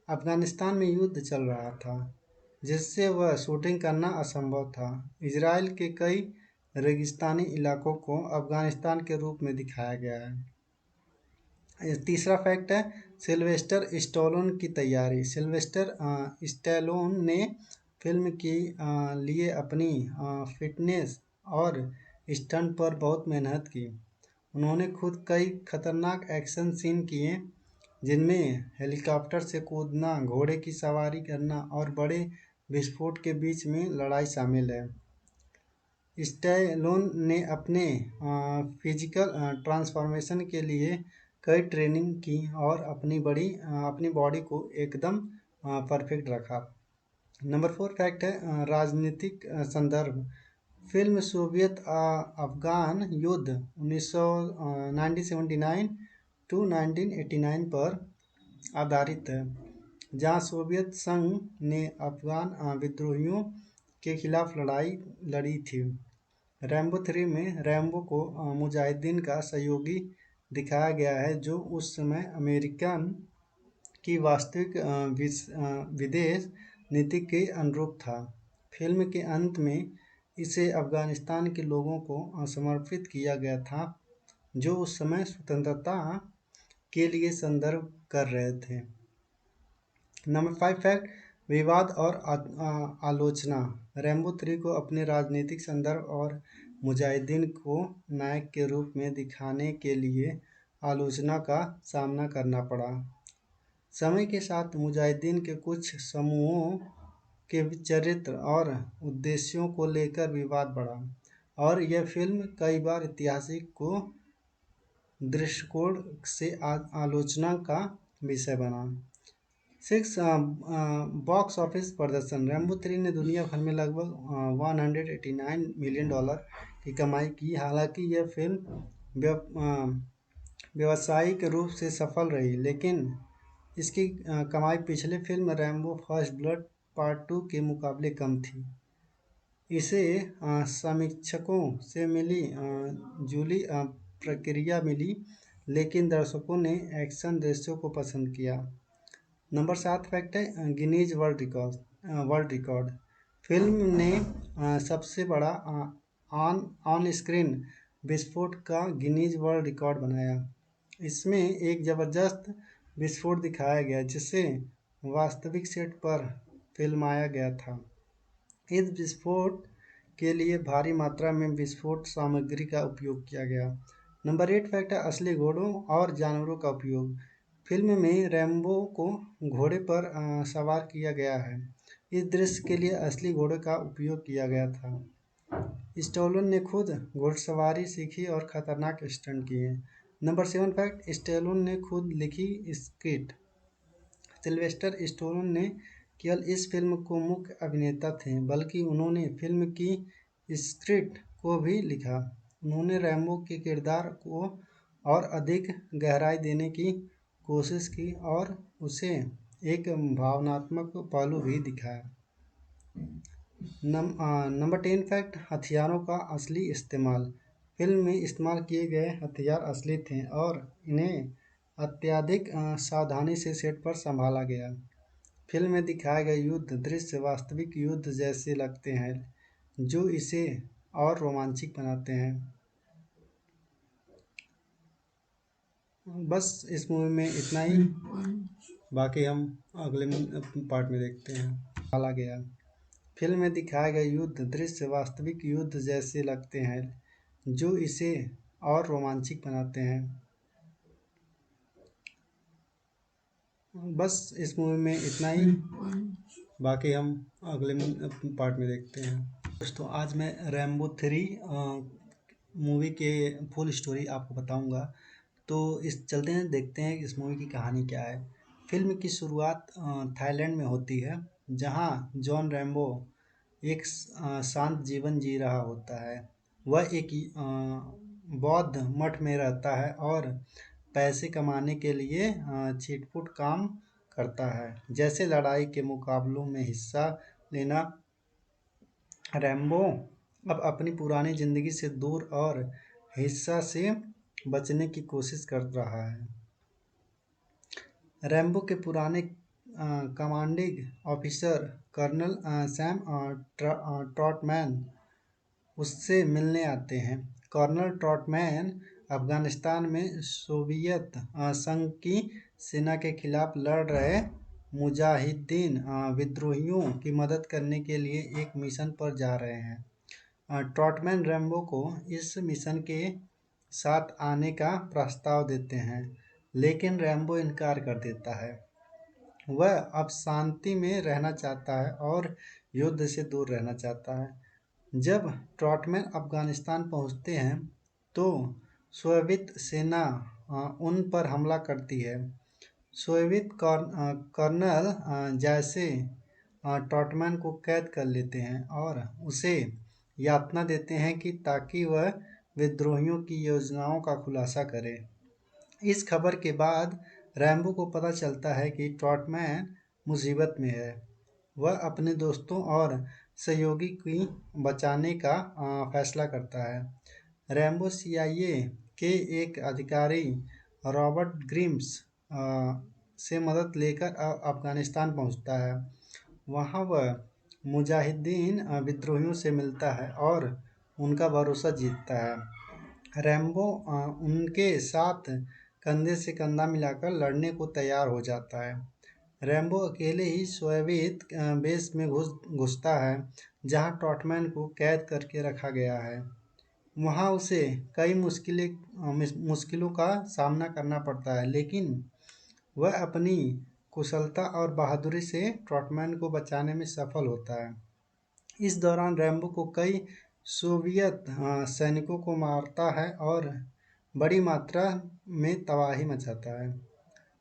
अफगानिस्तान में युद्ध चल रहा था, जिससे वह शूटिंग करना असंभव था। इजराइल के कई रेगिस्तानी इलाकों को अफगानिस्तान के रूप में दिखाया गया है। तीसरा फैक्ट है सिल्वेस्टर स्टैलोन की तैयारी। सिल्वेस्टर स्टैलोन ने फिल्म के लिए अपनी फिटनेस और स्टंट पर बहुत मेहनत की। उन्होंने खुद कई खतरनाक एक्शन सीन किए, जिनमें हेलीकॉप्टर से कूदना, घोड़े की सवारी करना और बड़े विस्फोट के बीच में लड़ाई शामिल है। स्टैलोन ने अपने फिजिकल ट्रांसफॉर्मेशन के लिए कई ट्रेनिंग की और अपनी बॉडी को एकदम परफेक्ट रखा। नंबर 4 फैक्ट है राजनीतिक संदर्भ। फिल्म सोवियत अफगान युद्ध 1979 टू 1989 पर आधारित है, जहां सोवियत संघ ने अफगान विद्रोहियों के खिलाफ लड़ाई लड़ी थी। रैम्बो 3 में रैम्बो को मुजाहिदीन का सहयोगी दिखाया गया है, जो उस समय अमेरिकन की वास्तविक विदेश नीति के अनुरूप था। फिल्म के अंत में इसे अफगानिस्तान के लोगों को समर्पित किया गया था, जो उस समय स्वतंत्रता के लिए संघर्ष कर रहे थे। नंबर 5 फैक्ट विवाद और आलोचना। रैम्बो 3 को अपने राजनीतिक संदर्भ और मुजाहिदीन को नायक के रूप में दिखाने के लिए आलोचना का सामना करना पड़ा। समय के साथ मुजाहिदीन के कुछ समूहों के चरित्र और उद्देश्यों को लेकर विवाद बढ़ा और यह फिल्म कई बार इतिहास को दृष्टिकोण से आलोचना का विषय बना। 6 बॉक्स ऑफिस प्रदर्शन। रैम्बो 3 ने दुनिया भर में लगभग $189 मिलियन की कमाई की। हालांकि यह फिल्म व्यावसायिक रूप से सफल रही, लेकिन इसकी कमाई पिछले film Rambo first blood part 2 के मुकाबले कम थी। इसे समीक्षकों से मिली जुली प्रतिक्रिया मिली, लेकिन दर्शकों ने एक्शन दृश्यों को पसंद किया। नंबर 7 फैक्ट है गिनीज वर्ल्ड रिकॉर्ड। फिल्म ने सबसे बड़ा ऑन स्क्रीन विस्फोट का गिनीज वर्ल्ड रिकॉर्ड बनाया। इसमें एक ज़बरदस्त विस्फोट दिखाया गया जिसे वास्तविक सेट पर फिल्माया गया था। इस विस्फोट के लिए भारी मात्रा में विस्फोट सामग्री का उपयोग किया गया। नंबर 8 फैक्ट है असली घोड़ों और जानवरों का उपयोग। फिल्म में रैम्बो को घोड़े पर सवार किया गया है। इस दृश्य के लिए असली घोड़े का उपयोग किया गया था। स्टैलोन ने खुद घुड़सवारी सीखी और खतरनाक स्टंट किए। नंबर 7 फैक्ट स्टैलोन ने खुद लिखी स्क्रिप्ट। सिल्वेस्टर स्टैलोन ने केवल इस फिल्म को मुख्य अभिनेता थे, बल्कि उन्होंने फिल्म की स्क्रिप्ट को भी लिखा। उन्होंने रैम्बो के किरदार को और अधिक गहराई देने की कोशिश की और उसे एक भावनात्मक पहलू भी दिखाया। नंबर 10 फैक्ट हथियारों का असली इस्तेमाल। फिल्म में इस्तेमाल किए गए हथियार असली थे और इन्हें अत्यधिक सावधानी से सेट पर संभाला गया। फिल्म में दिखाए गए युद्ध दृश्य वास्तविक युद्ध जैसे लगते हैं, जो इसे और रोमांचक बनाते हैं। बस इस मूवी में इतना ही, बाकी हम अगले पार्ट में देखते हैं। डाला गया। फिल्म में दिखाए गए युद्ध दृश्य वास्तविक युद्ध जैसे लगते हैं, जो इसे और रोमांचक बनाते हैं। बस इस मूवी में इतना ही, बाकी हम अगले पार्ट में देखते हैं। दोस्तों आज मैं रैम्बो 3 मूवी के फुल स्टोरी आपको बताऊंगा। तो इस चलते हैं देखते हैं इस मूवी की कहानी क्या है। फिल्म की शुरुआत थाईलैंड में होती है, जहां जॉन रैम्बो एक शांत जीवन जी रहा होता है। वह एक बौद्ध मठ में रहता है और पैसे कमाने के लिए छिटपुट काम करता है, जैसे लड़ाई के मुकाबलों में हिस्सा लेना। रैम्बो अब अपनी पुरानी ज़िंदगी से दूर और हिंसा से बचने की कोशिश कर रहा है। रैम्बो के पुराने कमांडिंग ऑफिसर कर्नल सैम ट्रॉटमैन उससे मिलने आते हैं। कर्नल ट्रॉटमैन अफगानिस्तान में सोवियत संघ की सेना के खिलाफ लड़ रहे मुजाहिदीन विद्रोहियों की मदद करने के लिए एक मिशन पर जा रहे हैं। ट्रॉटमैन रैम्बो को इस मिशन के साथ आने का प्रस्ताव देते हैं, लेकिन रैम्बो इनकार कर देता है। वह अब शांति में रहना चाहता है और युद्ध से दूर रहना चाहता है। जब ट्रॉटमैन अफगानिस्तान पहुंचते हैं, तो सोवियत सेना उन पर हमला करती है। सोवियत कर्नल जैसे ट्रॉटमैन को कैद कर लेते हैं और उसे यातना देते हैं कि ताकि वह विद्रोहियों की योजनाओं का खुलासा करे। इस खबर के बाद रैम्बो को पता चलता है कि ट्रॉटमैन मुसीबत में है। वह अपने दोस्तों और सहयोगी की बचाने का फैसला करता है। रैम्बो CIA के एक अधिकारी रॉबर्ट ग्रिम्स से मदद लेकर अफगानिस्तान पहुंचता है। वहां वह मुजाहिदीन विद्रोहियों से मिलता है और उनका भरोसा जीतता है। रैम्बो उनके साथ कंधे से कंधा मिलाकर लड़ने को तैयार हो जाता है। रैम्बो अकेले ही सोवियत बेस में घुसता है, जहां ट्रॉटमैन को कैद करके रखा गया है। वहां उसे कई मुश्किलों का सामना करना पड़ता है, लेकिन वह अपनी कुशलता और बहादुरी से ट्रॉटमैन को बचाने में सफल होता है। इस दौरान रैम्बो को कई सोवियत सैनिकों को मारता है और बड़ी मात्रा में तबाही मचाता है।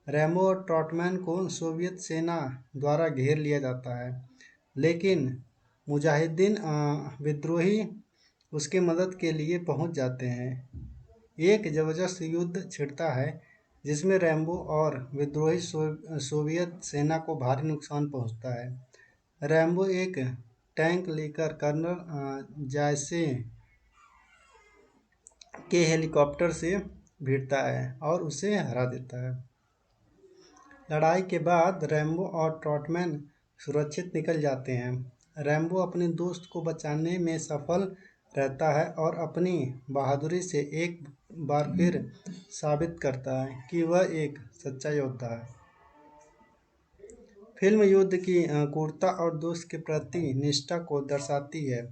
रैम्बो और ट्रॉटमैन को सोवियत सेना द्वारा घेर लिया जाता है, लेकिन मुजाहिदीन विद्रोही उसकी मदद के लिए पहुंच जाते हैं। एक ज़बरदस्त युद्ध छिड़ता है जिसमें रैम्बो और विद्रोही सोवियत सेना को भारी नुकसान पहुंचता है। रैम्बो एक टैंक लेकर कर्नल जायसे के हेलीकॉप्टर से भिड़ता है और उसे हरा देता है। लड़ाई के बाद रैम्बो और ट्रॉटमैन सुरक्षित निकल जाते हैं। रैम्बो अपने दोस्त को बचाने में सफल रहता है और अपनी बहादुरी से एक बार फिर साबित करता है कि वह एक सच्चा योद्धा है। फिल्म युद्ध की क्रूरता और दोस्त के प्रति निष्ठा को दर्शाती है।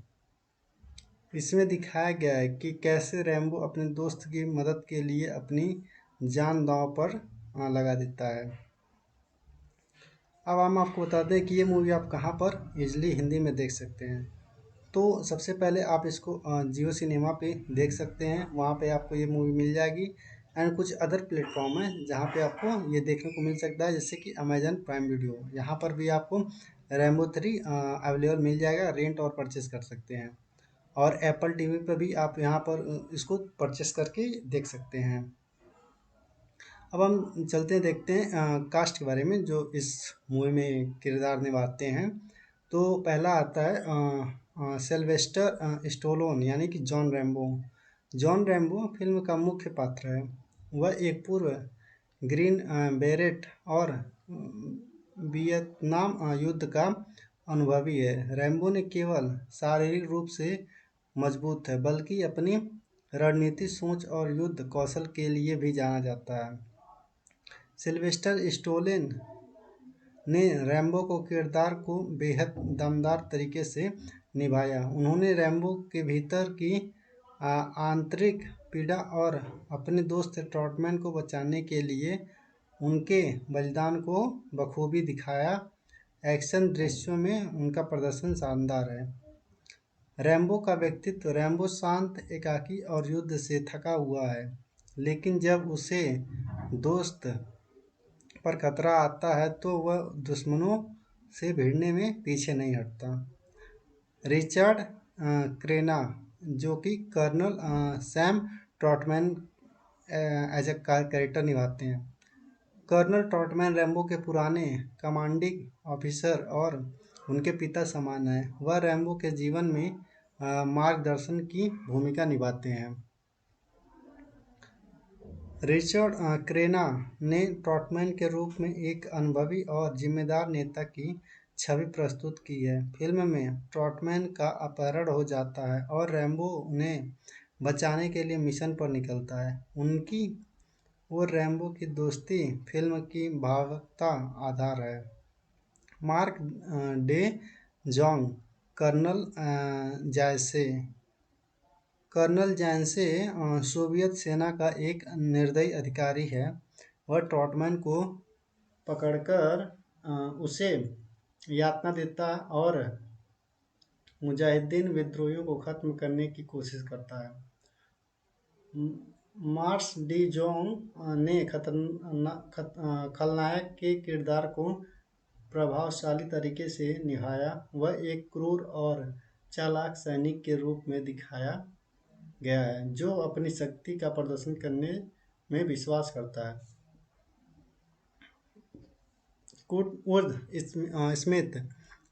इसमें दिखाया गया है कि कैसे रैम्बो अपने दोस्त की मदद के लिए अपनी जान दांव पर लगा देता है। अब हम आपको बता दें कि ये मूवी आप कहाँ पर इजली हिंदी में देख सकते हैं। तो सबसे पहले आप इसको जियो सिनेमा पे देख सकते हैं, वहाँ पे आपको ये मूवी मिल जाएगी। एंड कुछ अदर प्लेटफॉर्म है जहाँ पे आपको ये देखने को मिल सकता है, जैसे कि अमेजन प्राइम वीडियो, यहाँ पर भी आपको रैम्बो 3 अवेलेबल मिल जाएगा, रेंट और परचेस कर सकते हैं। और एप्पल टीवी पर भी आप यहाँ पर इसको परचेस करके देख सकते हैं। अब हम चलते हैं, देखते हैं कास्ट के बारे में जो इस मूवी में किरदार निभाते हैं। तो पहला आता है सिल्वेस्टर स्टोलोन यानी कि John Rambo. John Rambo film का मुख्य पात्र है। वह एक पूर्व ग्रीन बेरेट और वियतनाम युद्ध का अनुभवी है। रैम्बो ने केवल शारीरिक रूप से मजबूत है, बल्कि अपनी रणनीति सोच और युद्ध कौशल के लिए भी जाना जाता है। सिल्वेस्टर स्टोलेन ने रैम्बो को किरदार को बेहद दमदार तरीके से निभाया। उन्होंने रैम्बो के भीतर की आंतरिक पीड़ा और अपने दोस्त ट्रॉटमैन को बचाने के लिए उनके बलिदान को बखूबी दिखाया। एक्शन दृश्यों में उनका प्रदर्शन शानदार है। रैम्बो का व्यक्तित्व, रैम्बो शांत, एकाकी और युद्ध से थका हुआ है, लेकिन जब उसे दोस्त पर खतरा आता है तो वह दुश्मनों से भिड़ने में पीछे नहीं हटता। रिचर्ड क्रेना, जो कि colonel Sam Trautman as a character निभाते हैं। कर्नल ट्रॉटमैन रैम्बो के पुराने कमांडिंग ऑफिसर और उनके पिता समान हैं। वह रैम्बो के जीवन में मार्गदर्शन की भूमिका निभाते हैं। रिचर्ड क्रेना ने ट्रॉटमैन के रूप में एक अनुभवी और जिम्मेदार नेता की छवि प्रस्तुत की है। फिल्म में ट्रॉटमैन का अपहरण हो जाता है और रैम्बो उन्हें बचाने के लिए मिशन पर निकलता है। उनकी और रैम्बो की दोस्ती फिल्म की भावुकता आधार है। मार्क डे जोंग, कर्नल जैसे कर्नल जैनसे सोवियत सेना का एक निर्दयी अधिकारी है। वह ट्रॉटमैन को पकड़कर उसे यातना देता है और मुजाहिदीन विद्रोहियों को खत्म करने की कोशिश करता है। मार्स डी जोंग ने खलनायक के किरदार को प्रभावशाली तरीके से निभाया। वह एक क्रूर और चालाक सैनिक के रूप में दिखाया गया है, जो अपनी शक्ति का प्रदर्शन करने में विश्वास करता है। Kurtwood Smith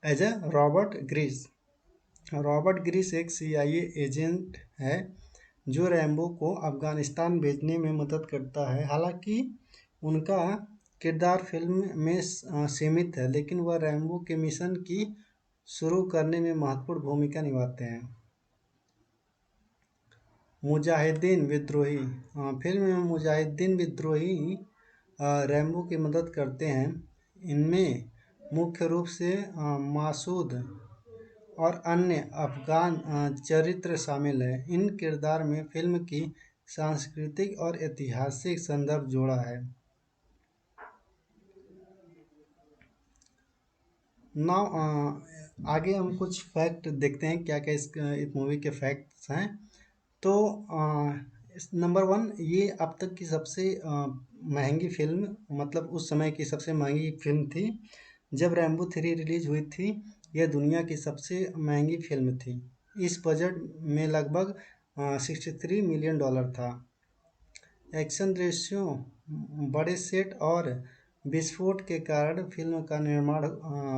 as a Robert Griggs. Robert Griggs एक CIA एजेंट है जो रैम्बो को अफगानिस्तान भेजने में मदद करता है। हालांकि उनका किरदार फिल्म में सीमित है, लेकिन वह रैम्बो के मिशन की शुरू करने में महत्वपूर्ण भूमिका निभाते हैं। मुजाहिदीन विद्रोही। फिल्म में मुजाहिदीन विद्रोही रैम्बो की मदद करते हैं। इनमें मुख्य रूप से मासूद और अन्य अफगान चरित्र शामिल हैं। इन किरदार में फिल्म की सांस्कृतिक और ऐतिहासिक संदर्भ जोड़ा है। आगे हम कुछ फैक्ट देखते हैं क्या क्या इस मूवी के फैक्ट्स हैं। तो नंबर 1 ये अब तक की सबसे महंगी फ़िल्म, मतलब उस समय की सबसे महंगी फ़िल्म थी। जब रैम्बो 3 रिलीज़ हुई थी, यह दुनिया की सबसे महंगी फ़िल्म थी। इस बजट में लगभग $63 मिलियन था। एक्शन दृश्यों, बड़े सेट और विस्फोट के कारण फ़िल्म का निर्माण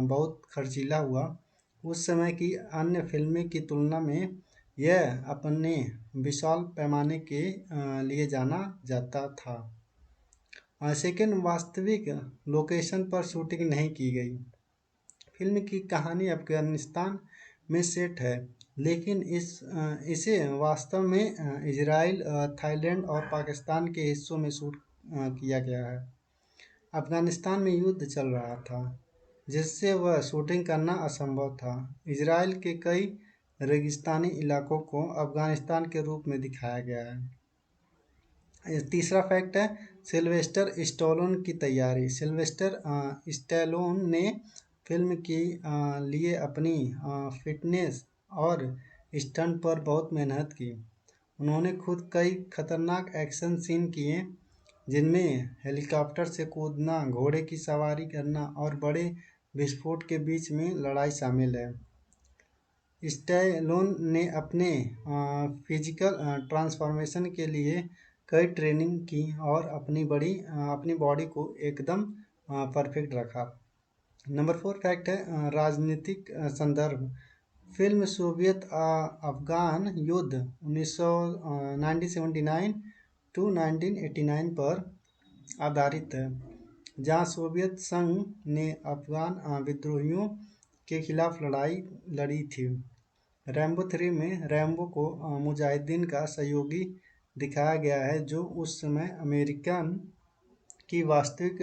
बहुत खर्चीला हुआ। उस समय की अन्य फ़िल्में की तुलना में यह अपने विशाल पैमाने के लिए जाना जाता था। सेकंड, वास्तविक लोकेशन पर शूटिंग नहीं की गई। फ़िल्म की कहानी अफ़गानिस्तान में सेट है, लेकिन इसे वास्तव में इज़राइल, थाईलैंड और पाकिस्तान के हिस्सों में शूट किया गया है। अफ़गानिस्तान में युद्ध चल रहा था, जिससे वह शूटिंग करना असंभव था। इज़राइल के कई रेगिस्तानी इलाकों को अफ़गानिस्तान के रूप में दिखाया गया है। तीसरा फैक्ट है सिल्वेस्टर स्टैलोन की तैयारी। सिल्वेस्टर स्टैलोन ने फ़िल्म के लिए अपनी फ़िटनेस और स्टंट पर बहुत मेहनत की। उन्होंने खुद कई खतरनाक एक्शन सीन किए, जिनमें हेलीकॉप्टर से कूदना, घोड़े की सवारी करना और बड़े विस्फोट के बीच में लड़ाई शामिल है। स्टैलोन ने अपने फिजिकल ट्रांसफॉर्मेशन के लिए कई ट्रेनिंग की और अपनी बॉडी को एकदम परफेक्ट रखा। नंबर 4 फैक्ट है राजनीतिक संदर्भ। फिल्म सोवियत अफ़गान युद्ध 1979 टू 1989 पर आधारित है, जहां सोवियत संघ ने अफ़गान विद्रोहियों के खिलाफ लड़ाई लड़ी थी। रैम्बो 3 में रैम्बो को मुजाहिदीन का सहयोगी दिखाया गया है, जो उस समय अमेरिकन की वास्तविक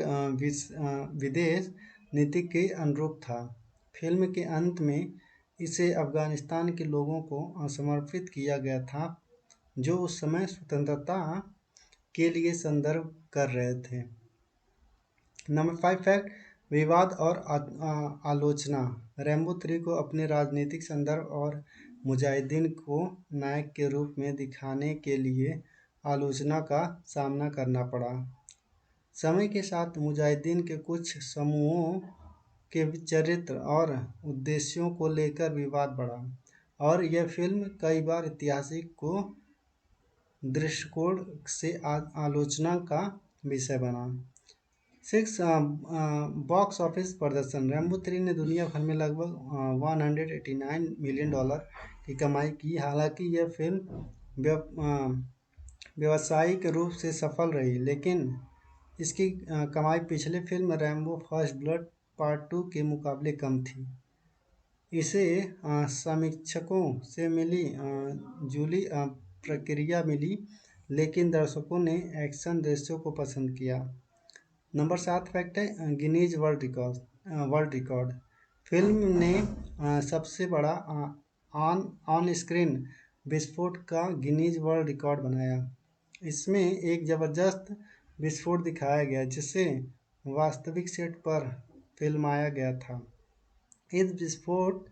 विदेश नीति के अनुरूप था। फिल्म के अंत में इसे अफ़गानिस्तान के लोगों को समर्पित किया गया था, जो उस समय स्वतंत्रता के लिए संघर्ष कर रहे थे। नंबर 5 फैक्ट विवाद और आलोचना। रैम्बो 3 को अपने राजनीतिक संदर्भ और मुजाहिदीन को नायक के रूप में दिखाने के लिए आलोचना का सामना करना पड़ा। समय के साथ मुजाहिदीन के कुछ समूहों के चरित्र और उद्देश्यों को लेकर विवाद बढ़ा, और यह फिल्म कई बार ऐतिहासिक को दृष्टिकोण से आलोचना का विषय बना। 6 बॉक्स ऑफिस प्रदर्शन। रैम्बो 3 ने दुनिया भर में लगभग $189 मिलियन की कमाई की। हालांकि यह फिल्म व्यावसायिक रूप से सफल रही, लेकिन इसकी कमाई पिछले film Rambo first blood part 2 के मुकाबले कम थी। इसे समीक्षकों से मिली जुली प्रतिक्रिया मिली, लेकिन दर्शकों ने एक्शन दृश्यों को पसंद किया। नंबर 7 फैक्ट है गिनीज वर्ल्ड रिकॉर्ड। फिल्म ने सबसे बड़ा ऑन स्क्रीन विस्फोट का गिनीज वर्ल्ड रिकॉर्ड बनाया। इसमें एक ज़बरदस्त विस्फोट दिखाया गया, जिसे वास्तविक सेट पर फिल्माया गया था। इस विस्फोट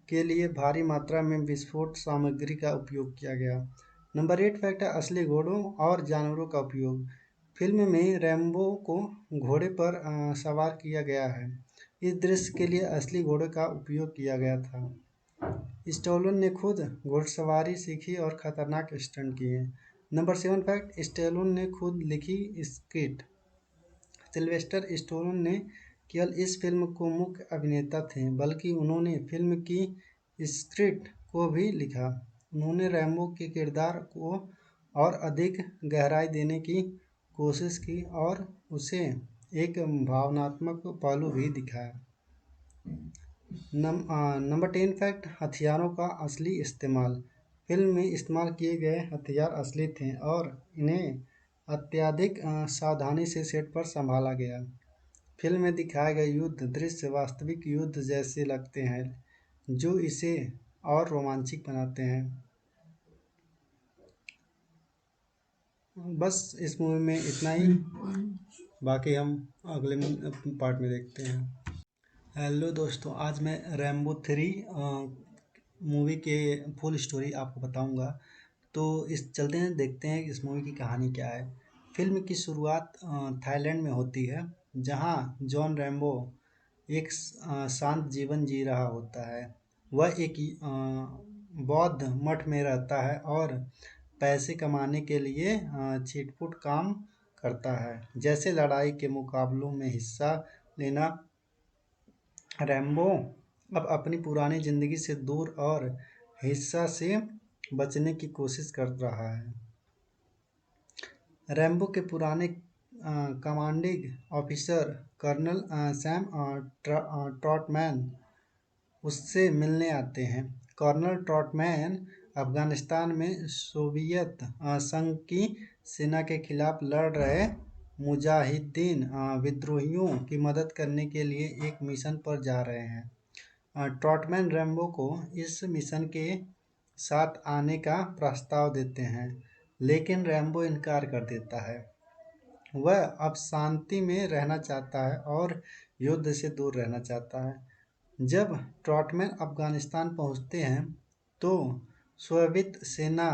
के लिए भारी मात्रा में विस्फोट सामग्री का उपयोग किया गया। नंबर 8 फैक्ट है असली घोड़ों और जानवरों का उपयोग। फिल्म में रैम्बो को घोड़े पर सवार किया गया है। इस दृश्य के लिए असली घोड़े का उपयोग किया गया था। स्टैलोन ने खुद घुड़सवारी सीखी और खतरनाक स्टंट किए। नंबर 7 फैक्ट स्टैलोन ने खुद लिखी स्क्रिप्ट। सिल्वेस्टर स्टैलोन ने केवल इस फिल्म को मुख्य अभिनेता थे, बल्कि उन्होंने फिल्म की स्क्रिप्ट को भी लिखा। उन्होंने रैम्बो के किरदार को और अधिक गहराई देने की कोशिश की और उसे एक भावनात्मक पहलू भी दिखाया। नंबर 10 फैक्ट हथियारों का असली इस्तेमाल। फिल्म में इस्तेमाल किए गए हथियार असली थे और इन्हें अत्यधिक सावधानी से सेट पर संभाला गया। फिल्म में दिखाए गए युद्ध दृश्य वास्तविक युद्ध जैसे लगते हैं, जो इसे और रोमांचक बनाते हैं। बस इस मूवी में इतना ही, बाकी हम अगले पार्ट में देखते हैं। हेलो दोस्तों, आज मैं रैम्बो 3 मूवी के फुल स्टोरी आपको बताऊंगा। तो इस चलते हैं देखते हैं कि इस मूवी की कहानी क्या है। फिल्म की शुरुआत थाईलैंड में होती है, जहां जॉन रैम्बो एक शांत जीवन जी रहा होता है। वह एक बौद्ध मठ में रहता है और पैसे कमाने के लिए छिटपुट काम करता है, जैसे लड़ाई के मुकाबलों में हिस्सा लेना। रैम्बो अब अपनी पुरानी ज़िंदगी से दूर और हिंसा से बचने की कोशिश कर रहा है। रैम्बो के पुराने कमांडिंग ऑफिसर कर्नल सैम ट्रॉटमैन उससे मिलने आते हैं। कर्नल ट्रॉटमैन अफगानिस्तान में सोवियत संघ की सेना के खिलाफ लड़ रहे मुजाहिदीन विद्रोहियों की मदद करने के लिए एक मिशन पर जा रहे हैं। ट्रॉटमैन रैम्बो को इस मिशन के साथ आने का प्रस्ताव देते हैं, लेकिन रैम्बो इनकार कर देता है। वह अब शांति में रहना चाहता है और युद्ध से दूर रहना चाहता है। जब ट्रॉटमैन अफगानिस्तान पहुंचते हैं, तो सोवियत सेना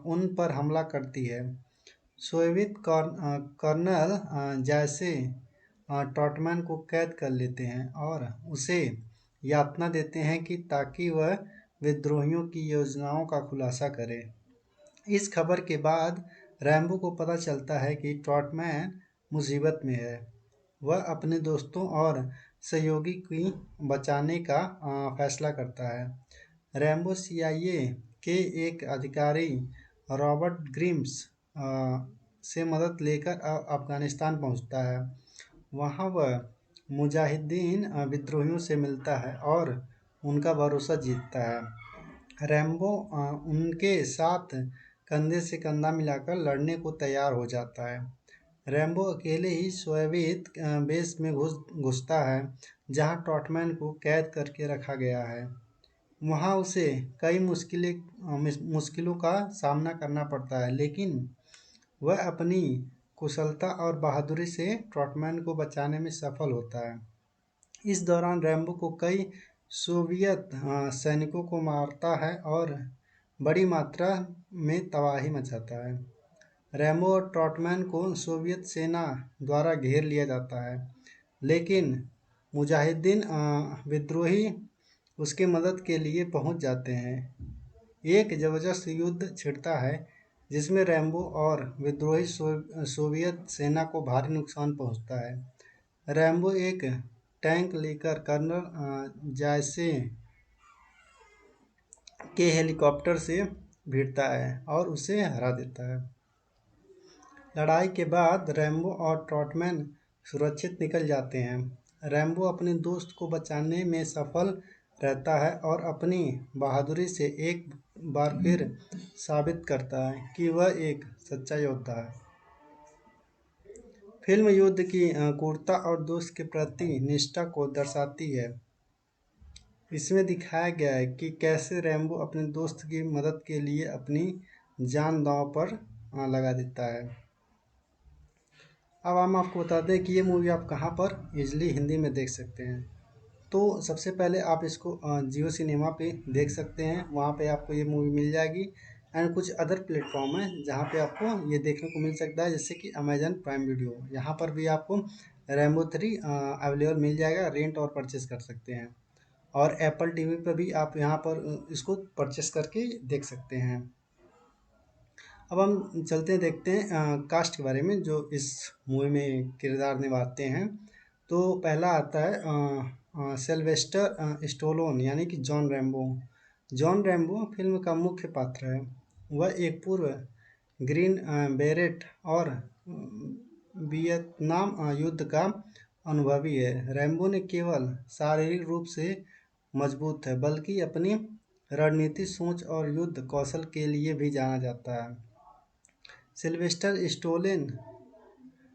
उन पर हमला करती है। सोवियत कर्नल जैसे ट्रॉटमैन को कैद कर लेते हैं और उसे यातना देते हैं कि ताकि वह विद्रोहियों की योजनाओं का खुलासा करे। इस खबर के बाद रैम्बो को पता चलता है कि ट्रॉटमैन मुसीबत में है। वह अपने दोस्तों और सहयोगी की बचाने का फैसला करता है। रैम्बो सीआईए के एक अधिकारी रॉबर्ट ग्रिम्स से मदद लेकर अफगानिस्तान पहुंचता है। वहां वह मुजाहिदीन विद्रोहियों से मिलता है और उनका भरोसा जीतता है। रैम्बो उनके साथ कंधे से कंधा मिलाकर लड़ने को तैयार हो जाता है। रैम्बो अकेले ही सोवियत बेस में घुसता है, जहां ट्रॉटमैन को कैद करके रखा गया है। वहां उसे कई मुश्किलों का सामना करना पड़ता है, लेकिन वह अपनी कुशलता और बहादुरी से ट्रॉटमैन को बचाने में सफल होता है। इस दौरान रैम्बो को कई सोवियत सैनिकों को मारता है और बड़ी मात्रा में तबाही मचाता है। रैम्बो और ट्रॉटमैन को सोवियत सेना द्वारा घेर लिया जाता है, लेकिन मुजाहिदीन विद्रोही उसके मदद के लिए पहुंच जाते हैं। एक ज़बरदस्त युद्ध छिड़ता है, जिसमें रैम्बो और विद्रोही सोवियत सेना को भारी नुकसान पहुंचता है। रैम्बो एक टैंक लेकर कर्नल जायसे के हेलीकॉप्टर से भिड़ता है और उसे हरा देता है। लड़ाई के बाद रैम्बो और ट्रॉटमैन सुरक्षित निकल जाते हैं। रैम्बो अपने दोस्त को बचाने में सफल रहता है और अपनी बहादुरी से एक बार फिर साबित करता है कि वह एक सच्चा योद्धा है। फिल्म युद्ध की क्रूरता और दोस्त के प्रति निष्ठा को दर्शाती है। इसमें दिखाया गया है कि कैसे रैम्बो अपने दोस्त की मदद के लिए अपनी जान दांव पर लगा देता है। अब हम आपको बता दें कि ये मूवी आप कहाँ पर इजली हिंदी में देख सकते हैं। तो सबसे पहले आप इसको जियो सिनेमा पे देख सकते हैं, वहाँ पे आपको ये मूवी मिल जाएगी। एंड कुछ अदर प्लेटफॉर्म है जहाँ पे आपको ये देखने को मिल सकता है, जैसे कि अमेजन प्राइम वीडियो, यहाँ पर भी आपको रैम्बो 3 अवेलेबल मिल जाएगा, रेंट और परचेस कर सकते हैं। और एप्पल टीवी पर भी आप यहाँ पर इसको परचेस करके देख सकते हैं। अब हम चलते हैं, देखते हैं कास्ट के बारे में जो इस मूवी में किरदार निभाते हैं। तो पहला आता है सिल्वेस्टर स्टोलोन, यानी कि John Rambo. John Rambo film का मुख्य पात्र है। वह एक पूर्व ग्रीन बेरेट और वियतनाम युद्ध का अनुभवी है। रैम्बो ने केवल शारीरिक रूप से मजबूत है, बल्कि अपनी रणनीति सोच और युद्ध कौशल के लिए भी जाना जाता है। सिल्वेस्टर स्टोलेन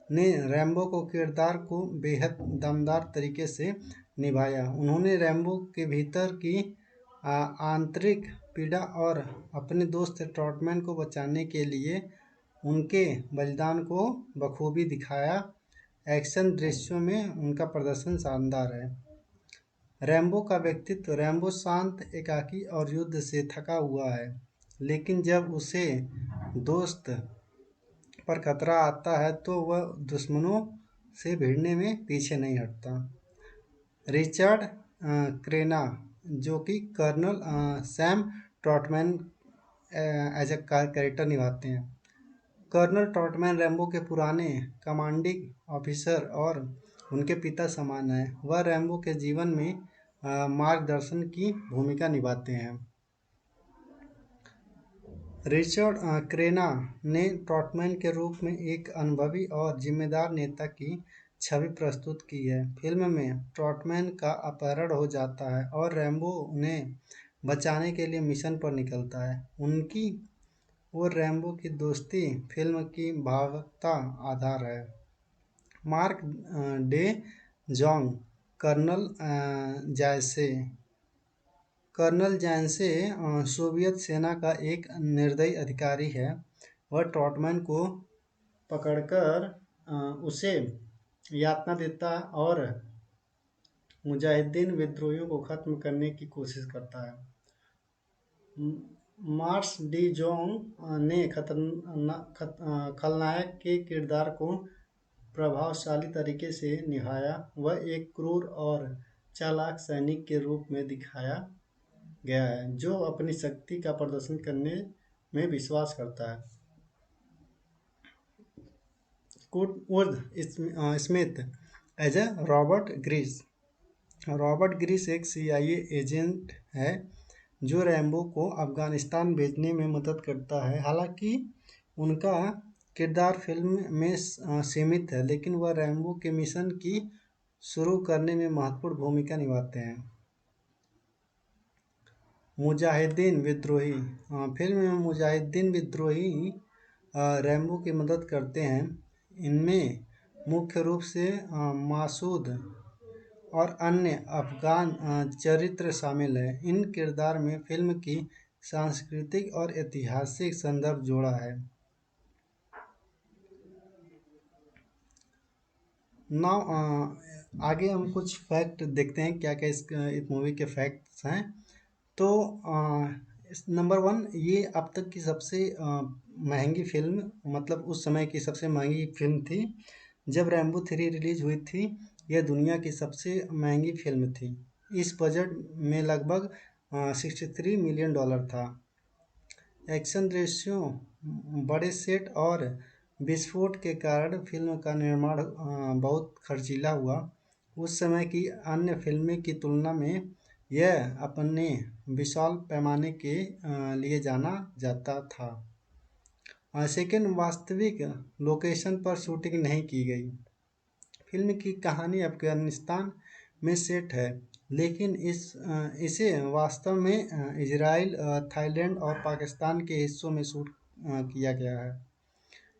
ने रैम्बो को किरदार को बेहद दमदार तरीके से निभाया। उन्होंने रैम्बो के भीतर की आंतरिक पीड़ा और अपने दोस्त ट्रॉटमैन को बचाने के लिए उनके बलिदान को बखूबी दिखाया। एक्शन दृश्यों में उनका प्रदर्शन शानदार है। रैम्बो का व्यक्तित्व, रैम्बो शांत, एकाकी और युद्ध से थका हुआ है, लेकिन जब उसे दोस्त पर खतरा आता है तो वह दुश्मनों से भिड़ने में पीछे नहीं हटता। रिचर्ड क्रेना, जो कि colonel Sam Trautman as a character निभाते हैं। कर्नल ट्रॉटमैन रैम्बो के पुराने कमांडिंग ऑफिसर और उनके पिता समान हैं। वह रैम्बो के जीवन में मार्गदर्शन की भूमिका निभाते हैं। रिचर्ड क्रेना ने ट्रॉटमैन के रूप में एक अनुभवी और जिम्मेदार नेता की छवि प्रस्तुत की है। फिल्म में ट्रॉटमैन का अपहरण हो जाता है और रैम्बो उन्हें बचाने के लिए मिशन पर निकलता है। उनकी और रैम्बो की दोस्ती फिल्म की भावुकता आधार है। मार्क डे जोंग, कर्नल जैसे कर्नल जैसे सोवियत सेना का एक निर्दयी अधिकारी है। वह ट्रॉटमैन को पकड़कर उसे यातना देता है और मुजाहिदीन विद्रोहियों को खत्म करने की कोशिश करता है। मार्स डी जोंग ने खलनायक के किरदार को प्रभावशाली तरीके से निभाया। वह एक क्रूर और चालाक सैनिक के रूप में दिखाया गया है जो अपनी शक्ति का प्रदर्शन करने में विश्वास करता है। Kurtwood Smith as a Robert Griggs. Robert Griggs एक CIA एजेंट है जो रैम्बो को अफगानिस्तान भेजने में मदद करता है। हालांकि उनका किरदार फिल्म में सीमित है, लेकिन वह रैम्बो के मिशन की शुरू करने में महत्वपूर्ण भूमिका निभाते हैं। मुजाहिदीन विद्रोही। फिल्म में मुजाहिदीन विद्रोही रैम्बो की मदद करते हैं। इनमें मुख्य रूप से मासूद और अन्य अफगान चरित्र शामिल हैं। इन किरदार में फिल्म की सांस्कृतिक और ऐतिहासिक संदर्भ जोड़ा है। आगे हम कुछ फैक्ट देखते हैं क्या क्या इस मूवी के फैक्ट्स हैं। तो नंबर 1, ये अब तक की सबसे महंगी फिल्म, मतलब उस समय की सबसे महंगी फिल्म थी। जब रैम्बो 3 रिलीज हुई थी, यह दुनिया की सबसे महंगी फिल्म थी। इस बजट में लगभग $63 मिलियन था। एक्शन दृश्यों, बड़े सेट और विस्फोट के कारण फिल्म का निर्माण बहुत खर्चीला हुआ। उस समय की अन्य फिल्में की तुलना में यह अपने विशाल पैमाने के लिए जाना जाता था। सेकेंड, वास्तविक लोकेशन पर शूटिंग नहीं की गई। फिल्म की कहानी अफगानिस्तान में सेट है, लेकिन इसे वास्तव में इजराइल, थाईलैंड और पाकिस्तान के हिस्सों में शूट किया गया है।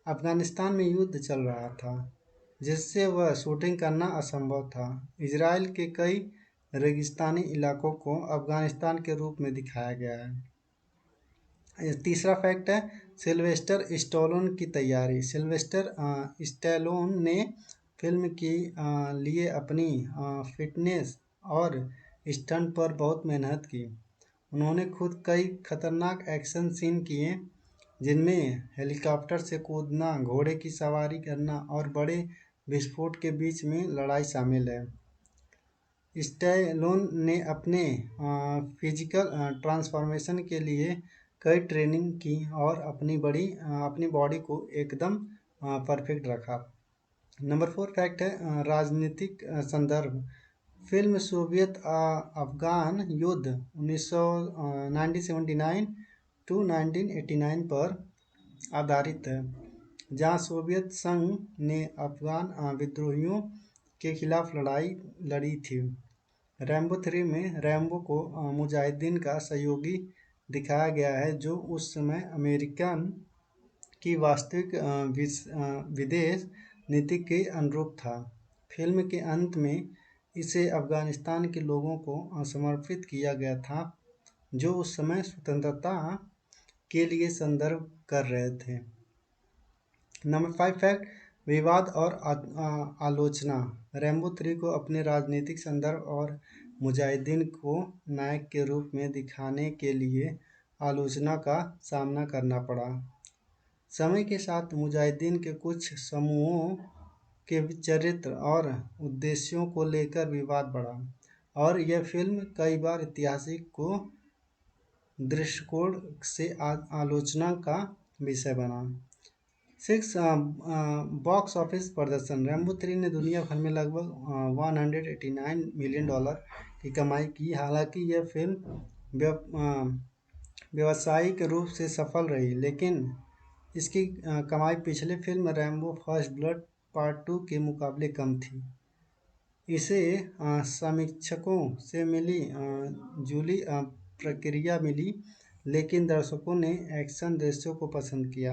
अफगानिस्तान में युद्ध चल रहा था, जिससे वह शूटिंग करना असंभव था। इजराइल के कई रेगिस्तानी इलाकों को अफगानिस्तान के रूप में दिखाया गया है। तीसरा फैक्ट है सिल्वेस्टर स्टैलोन की तैयारी। सिल्वेस्टर स्टैलोन ने फिल्म के लिए अपनी फिटनेस और स्टंट पर बहुत मेहनत की। उन्होंने खुद कई खतरनाक एक्शन सीन किए, जिनमें हेलीकॉप्टर से कूदना, घोड़े की सवारी करना और बड़े विस्फोट के बीच में लड़ाई शामिल है। स्टैलोन ने अपने फिजिकल ट्रांसफॉर्मेशन के लिए कई ट्रेनिंग की और अपनी बॉडी को एकदम परफेक्ट रखा। नंबर 4 फैक्ट है राजनीतिक संदर्भ। फिल्म सोवियत अफगान युद्ध 1979 टू 1989 पर आधारित है, जहां सोवियत संघ ने अफगान विद्रोहियों के खिलाफ लड़ाई लड़ी थी। रैम्बो 3 में रैम्बो को मुजाहिदीन का सहयोगी दिखाया गया है, जो उस समय अमेरिकन की वास्तविक विदेश नीति के अनुरूप था। फिल्म के अंत में इसे अफगानिस्तान के लोगों को समर्पित किया गया था, जो उस समय स्वतंत्रता के लिए संघर्ष कर रहे थे। नंबर 5 फैक्ट, विवाद और आलोचना। रैम्बो 3 को अपने राजनीतिक संदर्भ और मुजाहिदीन को नायक के रूप में दिखाने के लिए आलोचना का सामना करना पड़ा। समय के साथ मुजाहिदीन के कुछ समूहों के चरित्र और उद्देश्यों को लेकर विवाद बढ़ा और यह फिल्म कई बार ऐतिहासिक को दृष्टिकोण से आलोचना का विषय बना। 6 बॉक्स ऑफिस प्रदर्शन। रैम्बो 3 ने दुनिया भर में लगभग $189 मिलियन की कमाई की। हालांकि यह फिल्म व्यावसायिक रूप से सफल रही, लेकिन इसकी कमाई पिछले film Rambo first blood part 2 के मुकाबले कम थी। इसे समीक्षकों से मिली जुली प्रतिक्रिया मिली, लेकिन दर्शकों ने एक्शन दृश्यों को पसंद किया।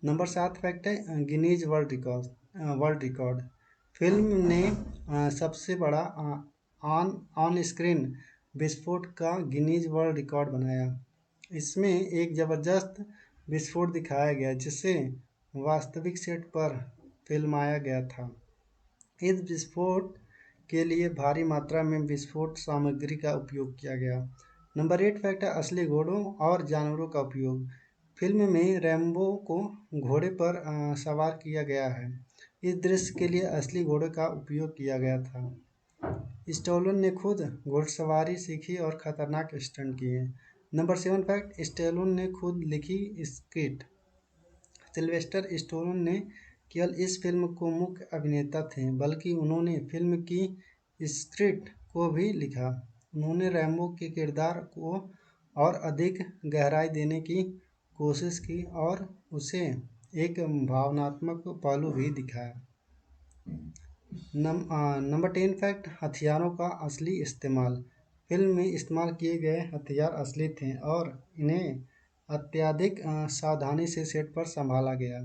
नंबर 7 फैक्ट है गिनीज वर्ल्ड रिकॉर्ड। फिल्म ने सबसे बड़ा ऑन स्क्रीन विस्फोट का गिनीज वर्ल्ड रिकॉर्ड बनाया। इसमें एक ज़बरदस्त विस्फोट दिखाया गया जिसे वास्तविक सेट पर फिल्माया गया था। इस विस्फोट के लिए भारी मात्रा में विस्फोट सामग्री का उपयोग किया गया। नंबर 8 फैक्ट है असली घोड़ों और जानवरों का उपयोग। फिल्म में रैम्बो को घोड़े पर सवार किया गया है। इस दृश्य के लिए असली घोड़े का उपयोग किया गया था। स्टैलोन ने खुद घुड़सवारी सीखी और खतरनाक स्टंट किए। नंबर 7 फैक्ट स्टैलोन ने खुद लिखी स्क्रिप्ट। सिल्वेस्टर स्टैलोन ने केवल इस फिल्म को मुख्य अभिनेता थे, बल्कि उन्होंने फिल्म की स्क्रिप्ट को भी लिखा। उन्होंने रैम्बो के किरदार को और अधिक गहराई देने की कोशिश की और उसे एक भावनात्मक पहलू भी दिखाया। नंबर 10 फैक्ट हथियारों का असली इस्तेमाल। फिल्म में इस्तेमाल किए गए हथियार असली थे और इन्हें अत्यधिक सावधानी से सेट पर संभाला गया।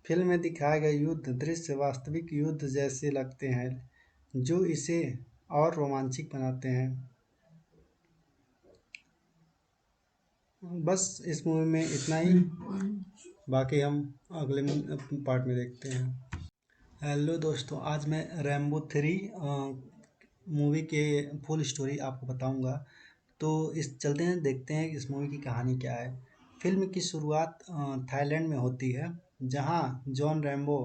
फिल्म में दिखाए गए युद्ध दृश्य वास्तविक युद्ध जैसे लगते हैं, जो इसे और रोमांचक बनाते हैं। बस इस मूवी में इतना ही, बाकी हम अगले पार्ट में देखते हैं। हेलो दोस्तों, आज मैं रैम्बो 3 मूवी के फुल स्टोरी आपको बताऊंगा। तो इस चलते हैं, देखते हैं कि इस मूवी की कहानी क्या है। फिल्म की शुरुआत थाईलैंड में होती है, जहां जॉन रैम्बो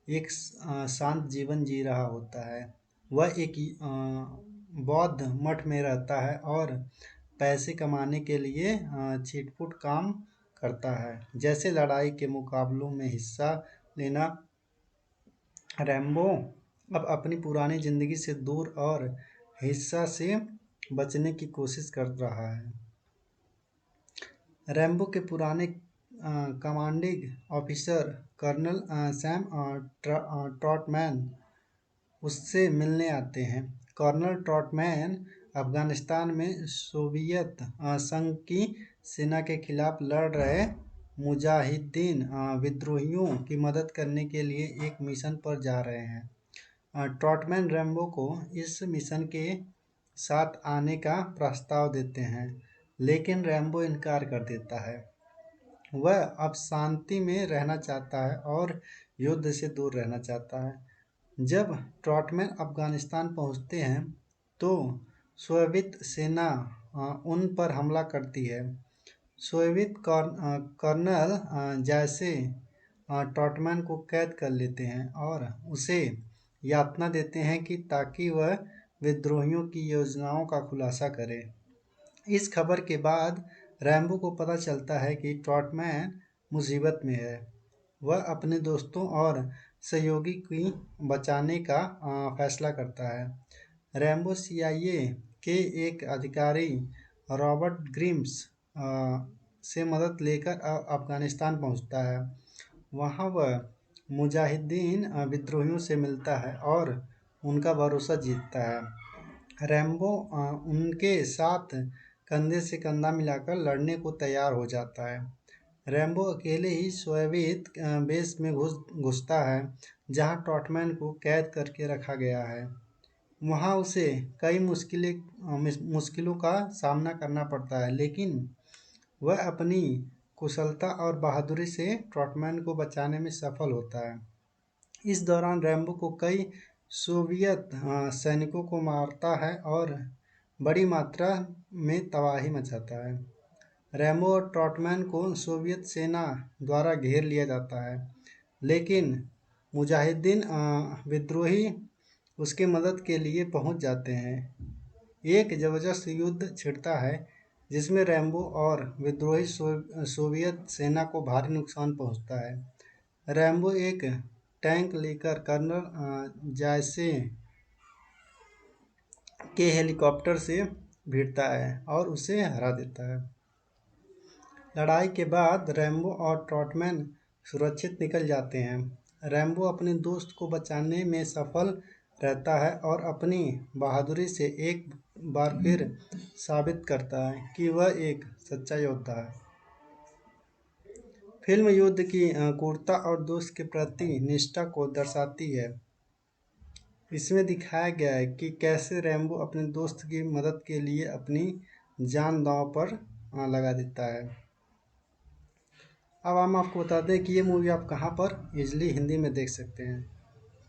एक शांत जीवन जी रहा होता है। वह एक बौद्ध मठ में रहता है और पैसे कमाने के लिए छिटपुट काम करता है, जैसे लड़ाई के मुकाबलों में हिस्सा लेना। रैम्बो अब अपनी पुरानी ज़िंदगी से दूर और हिंसा से बचने की कोशिश कर रहा है। रैम्बो के पुराने कमांडिंग ऑफिसर कर्नल सैम ट्रॉटमैन उससे मिलने आते हैं। कर्नल ट्रॉटमैन अफगानिस्तान में सोवियत संघ की सेना के खिलाफ लड़ रहे मुजाहिदीन विद्रोहियों की मदद करने के लिए एक मिशन पर जा रहे हैं। ट्रॉटमैन रैम्बो को इस मिशन के साथ आने का प्रस्ताव देते हैं, लेकिन रैम्बो इनकार कर देता है। वह अब शांति में रहना चाहता है और युद्ध से दूर रहना चाहता है। जब ट्रॉटमैन अफगानिस्तान पहुंचते हैं, तो सोवियत सेना उन पर हमला करती है। सोवियत कर्नल जैसे ट्रॉटमैन को कैद कर लेते हैं और उसे यातना देते हैं कि ताकि वह विद्रोहियों की योजनाओं का खुलासा करे। इस खबर के बाद रैम्बो को पता चलता है कि ट्रॉटमैन मुसीबत में है। वह अपने दोस्तों और सहयोगी की बचाने का फैसला करता है। रैम्बो CIA के एक अधिकारी रॉबर्ट ग्रिम्स से मदद लेकर अफगानिस्तान पहुंचता है। वहां वह मुजाहिदीन विद्रोहियों से मिलता है और उनका भरोसा जीतता है। रैम्बो उनके साथ कंधे से कंधा मिलाकर लड़ने को तैयार हो जाता है। रैम्बो अकेले ही सोवियत बेस में घुसता है, जहां ट्रॉटमैन को कैद करके रखा गया है। वहां उसे कई मुश्किलों का सामना करना पड़ता है, लेकिन वह अपनी कुशलता और बहादुरी से ट्रॉटमैन को बचाने में सफल होता है। इस दौरान रैम्बो को कई सोवियत सैनिकों को मारता है और बड़ी मात्रा में तबाही मचाता है। रैम्बो और ट्रॉटमैन को सोवियत सेना द्वारा घेर लिया जाता है, लेकिन मुजाहिदीन विद्रोही उसकी मदद के लिए पहुंच जाते हैं। एक ज़बरदस्त युद्ध छिड़ता है जिसमें रैम्बो और विद्रोही सोवियत सेना को भारी नुकसान पहुंचता है। रैम्बो एक टैंक लेकर कर्नल जायसे के हेलीकॉप्टर से भिड़ता है और उसे हरा देता है। लड़ाई के बाद रैम्बो और ट्रॉटमैन सुरक्षित निकल जाते हैं। रैम्बो अपने दोस्त को बचाने में सफल रहता है और अपनी बहादुरी से एक बार फिर साबित करता है कि वह एक सच्चा योद्धा है। फिल्म युद्ध की क्रूरता और दोस्त के प्रति निष्ठा को दर्शाती है। इसमें दिखाया गया है कि कैसे रैम्बो अपने दोस्त की मदद के लिए अपनी जान दांव पर लगा देता है। अब हम आपको बताते हैं कि ये मूवी आप कहाँ पर इजली हिंदी में देख सकते हैं।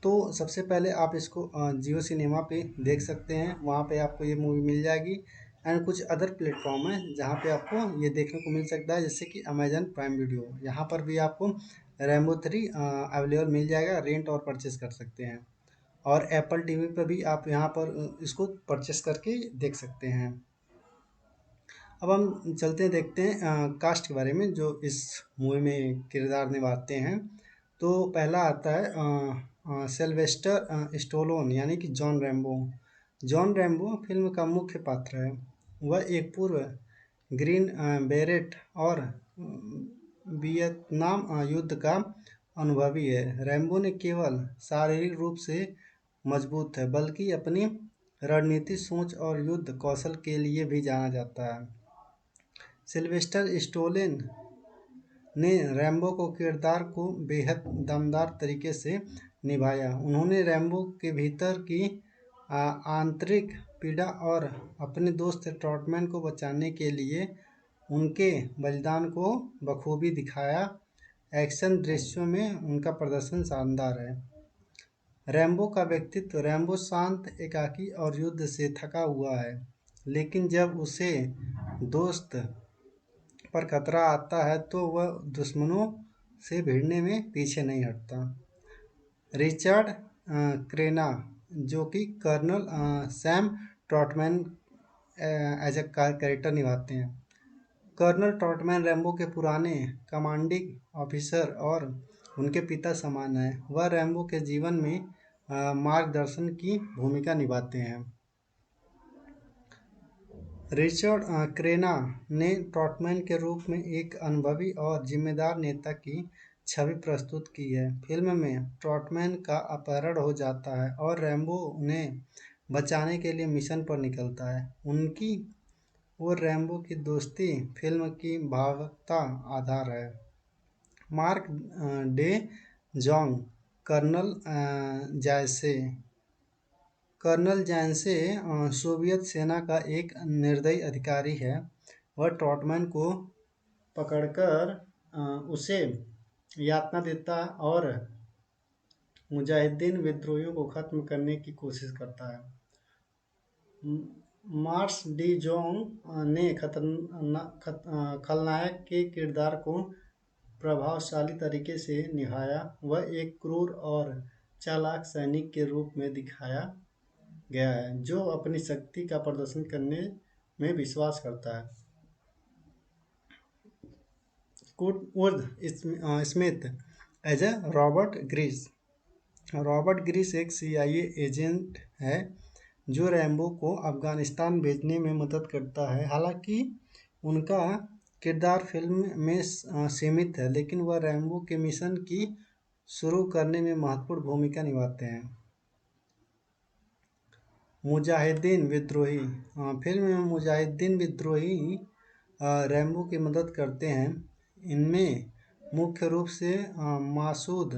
तो सबसे पहले आप इसको जियो सिनेमा पे देख सकते हैं, वहाँ पे आपको ये मूवी मिल जाएगी। एंड कुछ अदर प्लेटफॉर्म है जहाँ पे आपको ये देखने को मिल सकता है, जैसे कि अमेजन प्राइम वीडियो, यहाँ पर भी आपको रैम्बो 3 अवेलेबल मिल जाएगा, रेंट और परचेस कर सकते हैं। और एप्पल टीवी पर भी आप यहाँ पर इसको परचेस करके देख सकते हैं। अब हम चलते हैं, देखते हैं कास्ट के बारे में जो इस मूवी में किरदार निभाते हैं। तो पहला आता है सिल्वेस्टर स्टोलोन यानी कि John Rambo. John Rambo film का मुख्य पात्र है। वह एक पूर्व ग्रीन बेरेट और वियतनाम युद्ध का अनुभवी है। रैम्बो ने केवल शारीरिक रूप से मजबूत है, बल्कि अपनी रणनीति सोच और युद्ध कौशल के लिए भी जाना जाता है। सिल्वेस्टर स्टोलेन ने रैम्बो को किरदार को बेहद दमदार तरीके से निभाया। उन्होंने रैम्बो के भीतर की आंतरिक पीड़ा और अपने दोस्त ट्रॉटमैन को बचाने के लिए उनके बलिदान को बखूबी दिखाया। एक्शन दृश्यों में उनका प्रदर्शन शानदार है। रैम्बो का व्यक्तित्व, रैम्बो शांत, एकाकी और युद्ध से थका हुआ है, लेकिन जब उसे दोस्त पर खतरा आता है तो वह दुश्मनों से भिड़ने में पीछे नहीं हटता। रिचर्ड क्रेना जो कि colonel Sam Trautman as a character निभाते हैं। कर्नल ट्रॉटमैन रैम्बो के पुराने कमांडिंग ऑफिसर और उनके पिता समान हैं। वह रैम्बो के जीवन में मार्गदर्शन की भूमिका निभाते हैं। रिचर्ड क्रेना ने ट्रॉटमैन के रूप में एक अनुभवी और जिम्मेदार नेता की छवि प्रस्तुत की है। फिल्म में ट्रॉटमैन का अपहरण हो जाता है और रैम्बो उन्हें बचाने के लिए मिशन पर निकलता है। उनकी और रैम्बो की दोस्ती फिल्म की भावुकता आधार है। Marc de Jonge colonel Zaysen colonel Zaysen Soviet सेना का एक निर्दयी अधिकारी है। वह ट्रॉटमैन को पकड़कर उसे यातना देता और मुजाहिदीन विद्रोहियों को खत्म करने की कोशिश करता है। मार्स डी जोंग ने खलनायक के किरदार को प्रभावशाली तरीके से निभाया। वह एक क्रूर और चालाक सैनिक के रूप में दिखाया गया है जो अपनी शक्ति का प्रदर्शन करने में विश्वास करता है। Kurt Smith as a Robert Griggs. Robert Griggs एक CIA एजेंट है जो रैम्बो को अफगानिस्तान भेजने में मदद करता है। हालांकि उनका किरदार फिल्म में सीमित है, लेकिन वह रैम्बो के मिशन की शुरू करने में महत्वपूर्ण भूमिका निभाते हैं। मुजाहिदीन विद्रोही। फिल्म में मुजाहिदीन विद्रोही रैम्बो की मदद करते हैं। इनमें मुख्य रूप से मासूद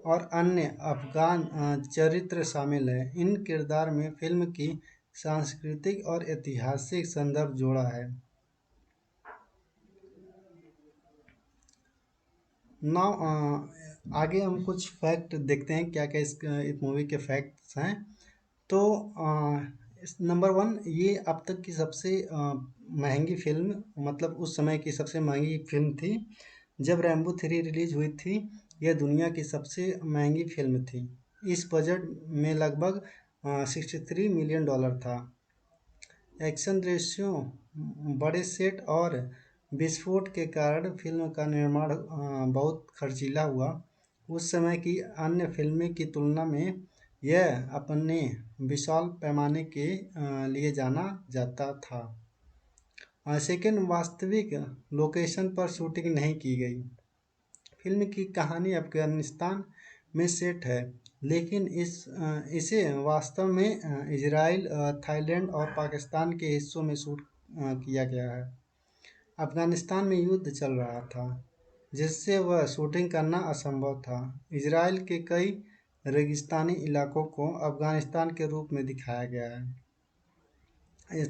और अन्य अफगान चरित्र शामिल हैं। इन किरदार में फिल्म की सांस्कृतिक और ऐतिहासिक संदर्भ जोड़ा है। आगे हम कुछ फैक्ट देखते हैं क्या क्या इस मूवी के फैक्ट्स हैं। तो नंबर 1, ये अब तक की सबसे महंगी फिल्म, मतलब उस समय की सबसे महंगी फिल्म थी। जब रैम्बो 3 रिलीज हुई थी, यह दुनिया की सबसे महंगी फिल्म थी। इस बजट में लगभग $63 मिलियन था। एक्शन दृश्यों, बड़े सेट और विस्फोट के कारण फिल्म का निर्माण बहुत खर्चीला हुआ। उस समय की अन्य फिल्में की तुलना में यह अपने विशाल पैमाने के लिए जाना जाता था। सेकेंड, वास्तविक लोकेशन पर शूटिंग नहीं की गई। फिल्म की कहानी अफगानिस्तान में सेट है, लेकिन इसे वास्तव में इजराइल, थाईलैंड और पाकिस्तान के हिस्सों में शूट किया गया है। अफगानिस्तान में युद्ध चल रहा था, जिससे वह शूटिंग करना असंभव था। इजराइल के कई रेगिस्तानी इलाकों को अफगानिस्तान के रूप में दिखाया गया है।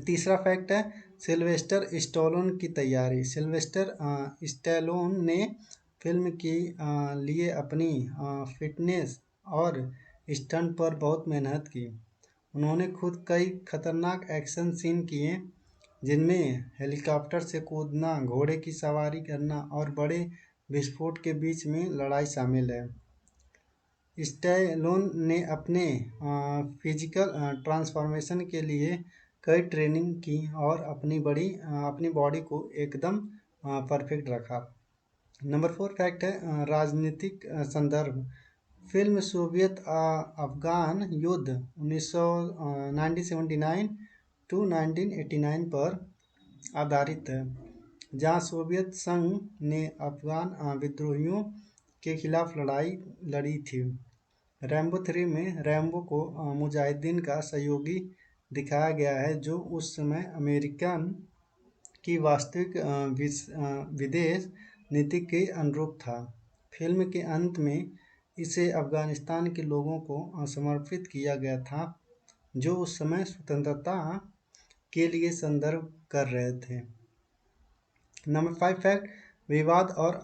तीसरा फैक्ट है सिल्वेस्टर स्टैलोन की तैयारी। सिल्वेस्टर स्टैलोन ने फिल्म के लिए अपनी फिटनेस और स्टंट पर बहुत मेहनत की। उन्होंने खुद कई खतरनाक एक्शन सीन किए, जिनमें हेलीकॉप्टर से कूदना, घोड़े की सवारी करना और बड़े विस्फोट के बीच में लड़ाई शामिल है। स्टैलोन ने अपने फिजिकल ट्रांसफॉर्मेशन के लिए कई ट्रेनिंग की और अपनी बॉडी को एकदम परफेक्ट रखा। नंबर 4 फैक्ट है राजनीतिक संदर्भ। फिल्म सोवियत अफगान युद्ध 1979 टू 1989 पर आधारित है, जहां सोवियत संघ ने अफगान विद्रोहियों के खिलाफ लड़ाई लड़ी थी। रैम्बो 3 में रैम्बो को मुजाहिदीन का सहयोगी दिखाया गया है, जो उस समय अमेरिकन की वास्तविक विदेश नीति के अनुरूप था। फिल्म के अंत में इसे अफगानिस्तान के लोगों को समर्पित किया गया था, जो उस समय स्वतंत्रता के लिए संदर्भ कर रहे थे। नंबर 5 फैक्ट विवाद और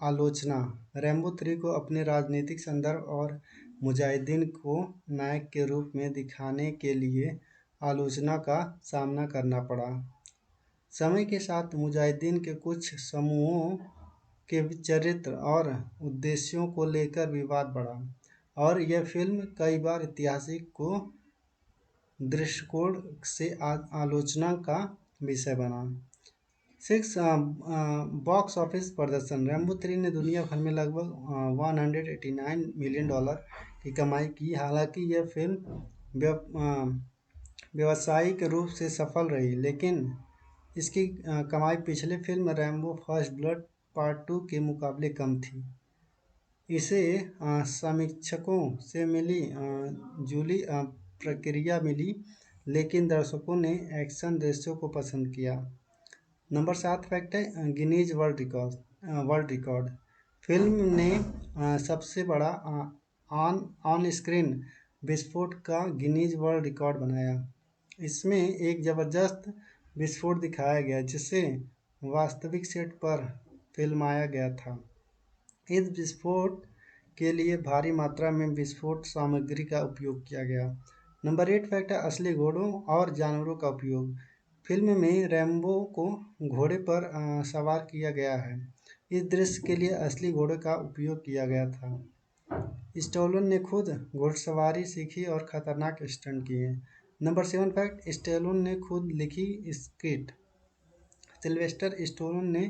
आलोचना। रैम्बो 3 को अपने राजनीतिक संदर्भ और मुजाहिदीन को नायक के रूप में दिखाने के लिए आलोचना का सामना करना पड़ा। समय के साथ मुजाहिदीन के कुछ समूहों के चरित्र और उद्देश्यों को लेकर विवाद बढ़ा, और यह फिल्म कई बार ऐतिहासिक को दृष्टिकोण से आलोचना का विषय बना। 6 बॉक्स ऑफिस प्रदर्शन। रैम्बो 3 ने दुनिया भर में लगभग $189 मिलियन की कमाई की। हालांकि यह फिल्म व्यावसायिक रूप से सफल रही, लेकिन इसकी कमाई पिछले film Rambo first blood part 2 के मुकाबले कम थी। इसे समीक्षकों से मिली जुली प्रतिक्रिया मिली, लेकिन दर्शकों ने एक्शन दृश्यों को पसंद किया। नंबर 7 फैक्ट है गिनीज वर्ल्ड रिकॉर्ड। फिल्म ने सबसे बड़ा ऑन स्क्रीन विस्फोट का गिनीज वर्ल्ड रिकॉर्ड बनाया। इसमें एक ज़बरदस्त विस्फोट दिखाया गया, जिसे वास्तविक सेट पर फिल्माया गया था। इस विस्फोट के लिए भारी मात्रा में विस्फोट सामग्री का उपयोग किया गया। नंबर 8 फैक्ट है असली घोड़ों और जानवरों का उपयोग। फिल्म में रैम्बो को घोड़े पर सवार किया गया है। इस दृश्य के लिए असली घोड़े का उपयोग किया गया था। स्टैलोन ने खुद घुड़सवारी सीखी और खतरनाक स्टंट किए। नंबर 7 फैक्ट स्टैलोन ने खुद लिखी स्क्रिप्ट। सिल्वेस्टर स्टैलोन ने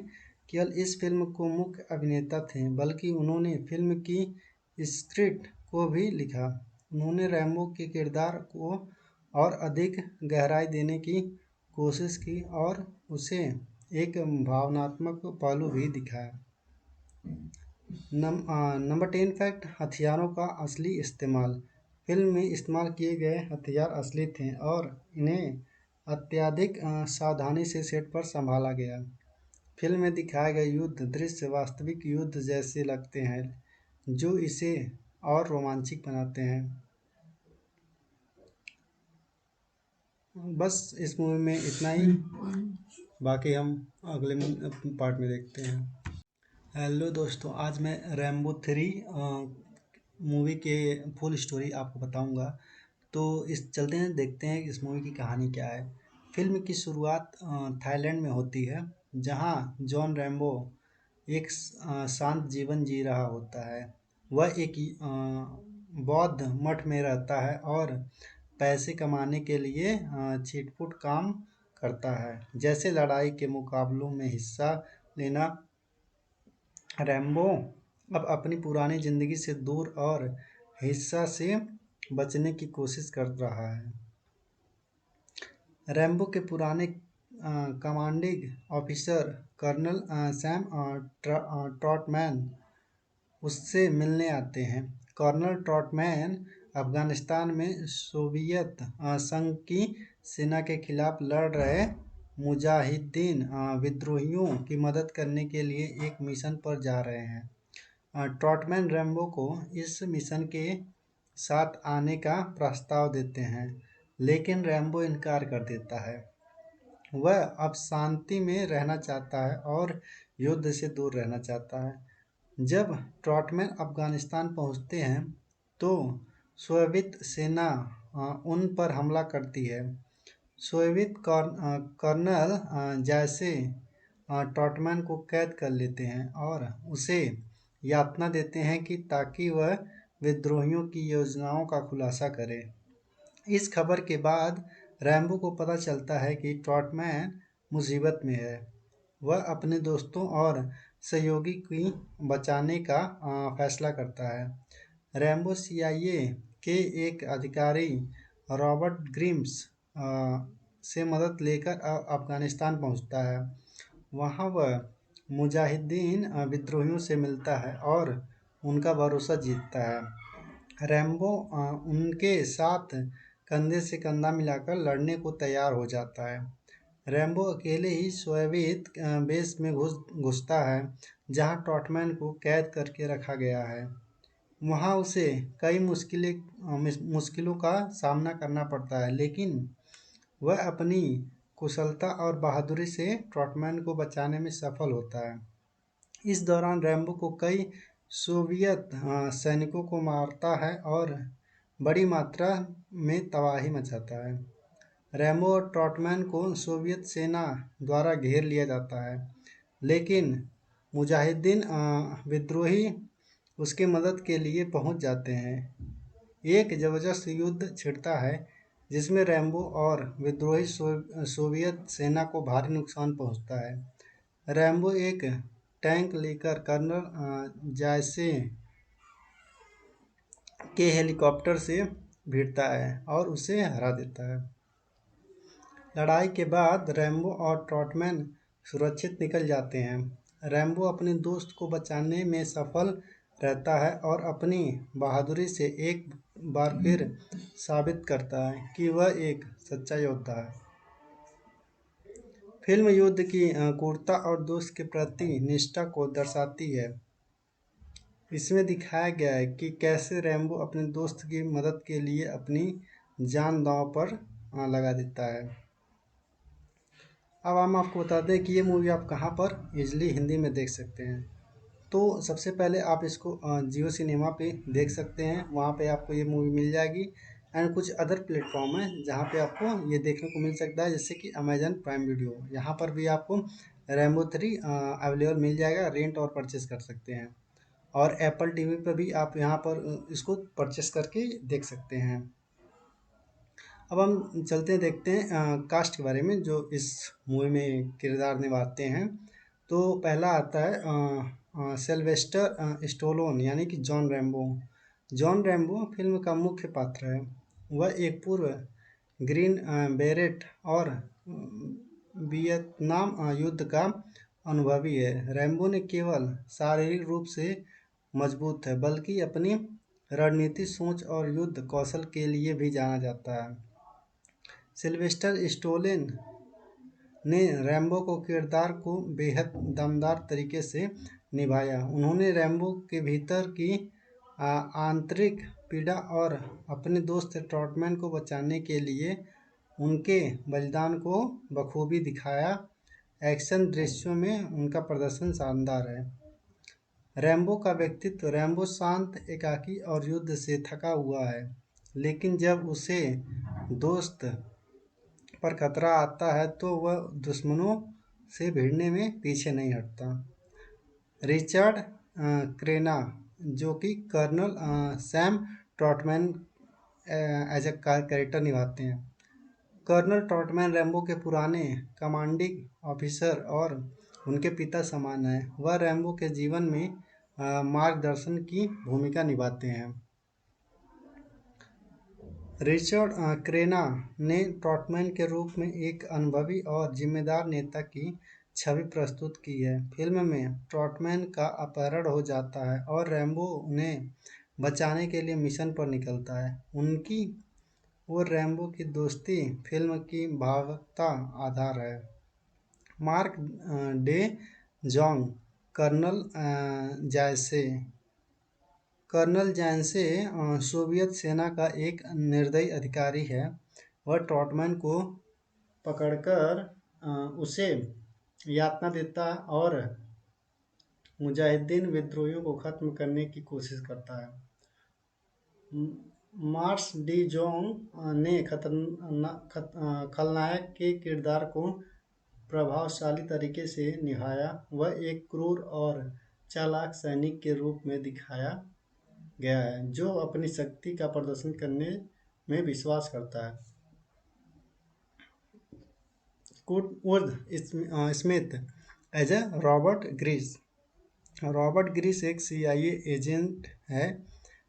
केवल इस फिल्म को मुख्य अभिनेता थे, बल्कि उन्होंने फिल्म की स्क्रिप्ट को भी लिखा। उन्होंने रैम्बो के किरदार को और अधिक गहराई देने की कोशिश की और उसे एक भावनात्मक पहलू भी दिखाया। नंबर 10 फैक्ट हथियारों का असली इस्तेमाल। फिल्म में इस्तेमाल किए गए हथियार असली थे और इन्हें अत्यधिक सावधानी से सेट पर संभाला गया। फिल्म में दिखाए गए युद्ध दृश्य वास्तविक युद्ध जैसे लगते हैं, जो इसे और रोमांचक बनाते हैं। बस इस मूवी में इतना ही, बाकी हम अगले पार्ट में देखते हैं। हेलो दोस्तों, आज मैं रैम्बो 3 मूवी के फुल स्टोरी आपको बताऊंगा। तो चलते हैं, देखते हैं इस मूवी की कहानी क्या है। फिल्म की शुरुआत थाईलैंड में होती है, जहां जॉन रैम्बो एक शांत जीवन जी रहा होता है। वह एक बौद्ध मठ में रहता है और पैसे कमाने के लिए छिटपुट काम करता है, जैसे लड़ाई के मुकाबलों में हिस्सा लेना। रैम्बो अब अपनी पुरानी ज़िंदगी से दूर और हिंसा से बचने की कोशिश कर रहा है। रैम्बो के पुराने कमांडिंग ऑफिसर कर्नल सैम ट्रॉटमैन उससे मिलने आते हैं। कर्नल ट्रॉटमैन अफगानिस्तान में सोवियत संघ की सेना के खिलाफ लड़ रहे मुजाहिदीन विद्रोहियों की मदद करने के लिए एक मिशन पर जा रहे हैं। ट्रॉटमैन रैम्बो को इस मिशन के साथ आने का प्रस्ताव देते हैं, लेकिन रैम्बो इनकार कर देता है। वह अब शांति में रहना चाहता है और युद्ध से दूर रहना चाहता है। जब ट्रॉटमैन अफगानिस्तान पहुंचते हैं तो सोवियत सेना उन पर हमला करती है। सोवियत कर्नल जैसे ट्रॉटमैन को कैद कर लेते हैं और उसे यातना देते हैं कि ताकि वह विद्रोहियों की योजनाओं का खुलासा करे। इस खबर के बाद रैम्बो को पता चलता है कि ट्रॉटमैन मुसीबत में है। वह अपने दोस्तों और सहयोगी की बचाने का फैसला करता है। रैम्बो सीआईए के एक अधिकारी रॉबर्ट ग्रिम्स से मदद लेकर अफगानिस्तान पहुंचता है। वहां वह मुजाहिदीन विद्रोहियों से मिलता है और उनका भरोसा जीतता है। रैम्बो उनके साथ कंधे से कंधा मिलाकर लड़ने को तैयार हो जाता है। रैम्बो अकेले ही सोवियत बेस में घुसता है, जहां ट्रॉटमैन को कैद करके रखा गया है। वहां उसे कई मुश्किलों का सामना करना पड़ता है, लेकिन वह अपनी कुशलता और बहादुरी से ट्रॉटमैन को बचाने में सफल होता है। इस दौरान रैम्बो को कई सोवियत सैनिकों को मारता है और बड़ी मात्रा में तबाही मचाता है। रैम्बो और ट्रॉटमैन को सोवियत सेना द्वारा घेर लिया जाता है, लेकिन मुजाहिदीन विद्रोही उसकी मदद के लिए पहुंच जाते हैं। एक ज़बरदस्त युद्ध छिड़ता है, जिसमें रैम्बो और विद्रोही सोवियत सेना को भारी नुकसान पहुंचता है। रैम्बो एक टैंक लेकर कर्नल जायसे के हेलीकॉप्टर से भिड़ता है और उसे हरा देता है। लड़ाई के बाद रैम्बो और ट्रॉटमैन सुरक्षित निकल जाते हैं। रैम्बो अपने दोस्त को बचाने में सफल रहता है और अपनी बहादुरी से एक बार फिर साबित करता है कि वह एक सच्चा योद्धा है। फिल्म युद्ध की क्रूरता और दोस्त के प्रति निष्ठा को दर्शाती है। इसमें दिखाया गया है कि कैसे रैम्बो अपने दोस्त की मदद के लिए अपनी जान दांव पर लगा देता है। अब हम आपको बता दें कि ये मूवी आप कहाँ पर इजली हिंदी में देख सकते हैं। तो सबसे पहले आप इसको जियो सिनेमा पे देख सकते हैं, वहाँ पे आपको ये मूवी मिल जाएगी। एंड कुछ अदर प्लेटफॉर्म है जहाँ पे आपको ये देखने को मिल सकता है, जैसे कि अमेजन प्राइम वीडियो, यहाँ पर भी आपको रैम्बो 3 अवेलेबल मिल जाएगा, रेंट और परचेस कर सकते हैं। और एप्पल टीवी पर भी आप यहाँ पर इसको परचेस करके देख सकते हैं। अब हम चलते हैं, देखते हैं कास्ट के बारे में जो इस मूवी में किरदार निभाते हैं। तो पहला आता है सिल्वेस्टर स्टोलोन, यानी कि John Rambo. John Rambo film का मुख्य पात्र है। वह एक पूर्व ग्रीन बेरेट और वियतनाम युद्ध का अनुभवी है। रैम्बो ने केवल शारीरिक रूप से मजबूत है, बल्कि अपनी रणनीति सोच और युद्ध कौशल के लिए भी जाना जाता है। सिल्वेस्टर स्टोलेन ने रैम्बो को किरदार को बेहद दमदार तरीके से निभाया। उन्होंने रैम्बो के भीतर की आंतरिक पीड़ा और अपने दोस्त ट्रॉटमैन को बचाने के लिए उनके बलिदान को बखूबी दिखाया। एक्शन दृश्यों में उनका प्रदर्शन शानदार है। रैम्बो का व्यक्तित्व, रैम्बो शांत, एकाकी और युद्ध से थका हुआ है, लेकिन जब उसे दोस्त पर खतरा आता है तो वह दुश्मनों से भिड़ने में पीछे नहीं हटता। रिचर्ड क्रेना, जो कि colonel Sam Trautman as a character निभाते हैं। कर्नल ट्रॉटमैन रैम्बो के पुराने कमांडिंग ऑफिसर और उनके पिता समान हैं। वह रैम्बो के जीवन में मार्गदर्शन की भूमिका निभाते हैं। रिचर्ड क्रेना ने ट्रॉटमैन के रूप में एक अनुभवी और जिम्मेदार नेता की छवि प्रस्तुत की है। फिल्म में ट्रॉटमैन का अपहरण हो जाता है और रैम्बो उन्हें बचाने के लिए मिशन पर निकलता है। उनकी और रैम्बो की दोस्ती फिल्म की भावुकता आधार है। मार्क डे जोंग, कर्नल जैसे कर्नल जैसे सोवियत सेना का एक निर्दयी अधिकारी है। वह ट्रॉटमैन को पकड़कर उसे यातना देता है और मुजाहिदीन विद्रोहियों को खत्म करने की कोशिश करता है। मार्स डी जोंग ने खलनायक के किरदार को प्रभावशाली तरीके से निभाया। वह एक क्रूर और चालाक सैनिक के रूप में दिखाया गया है जो अपनी शक्ति का प्रदर्शन करने में विश्वास करता है। Kurtwood Smith as a Robert Griggs. Robert Griggs एक CIA एजेंट है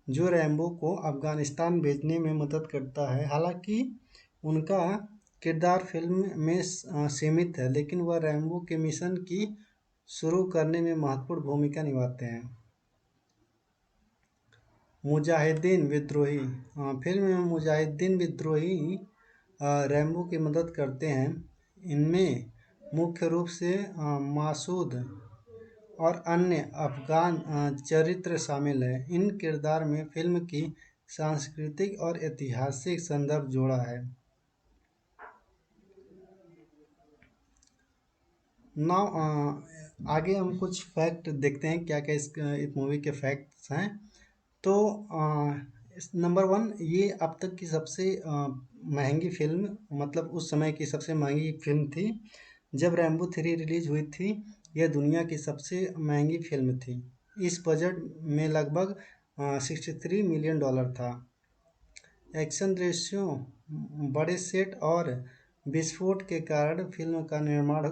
जो रैम्बो को अफगानिस्तान भेजने में मदद करता है। हालांकि उनका किरदार फिल्म में सीमित है, लेकिन वह रैम्बो के मिशन की शुरू करने में महत्वपूर्ण भूमिका निभाते हैं। मुजाहिदीन विद्रोही। फिल्म में मुजाहिदीन विद्रोही रैम्बो की मदद करते हैं। इनमें मुख्य रूप से मासूद और अन्य अफगान चरित्र शामिल हैं। इन किरदार में फिल्म की सांस्कृतिक और ऐतिहासिक संदर्भ जोड़ा है। आगे हम कुछ फैक्ट देखते हैं क्या क्या इस मूवी के फैक्ट्स हैं। तो नंबर 1, ये अब तक की सबसे महंगी फिल्म, मतलब उस समय की सबसे महंगी फिल्म थी। जब रैम्बो 3 रिलीज हुई थी, यह दुनिया की सबसे महंगी फिल्म थी। इस बजट में लगभग $63 मिलियन था। एक्शन दृश्यों, बड़े सेट और विस्फोट के कारण फिल्म का निर्माण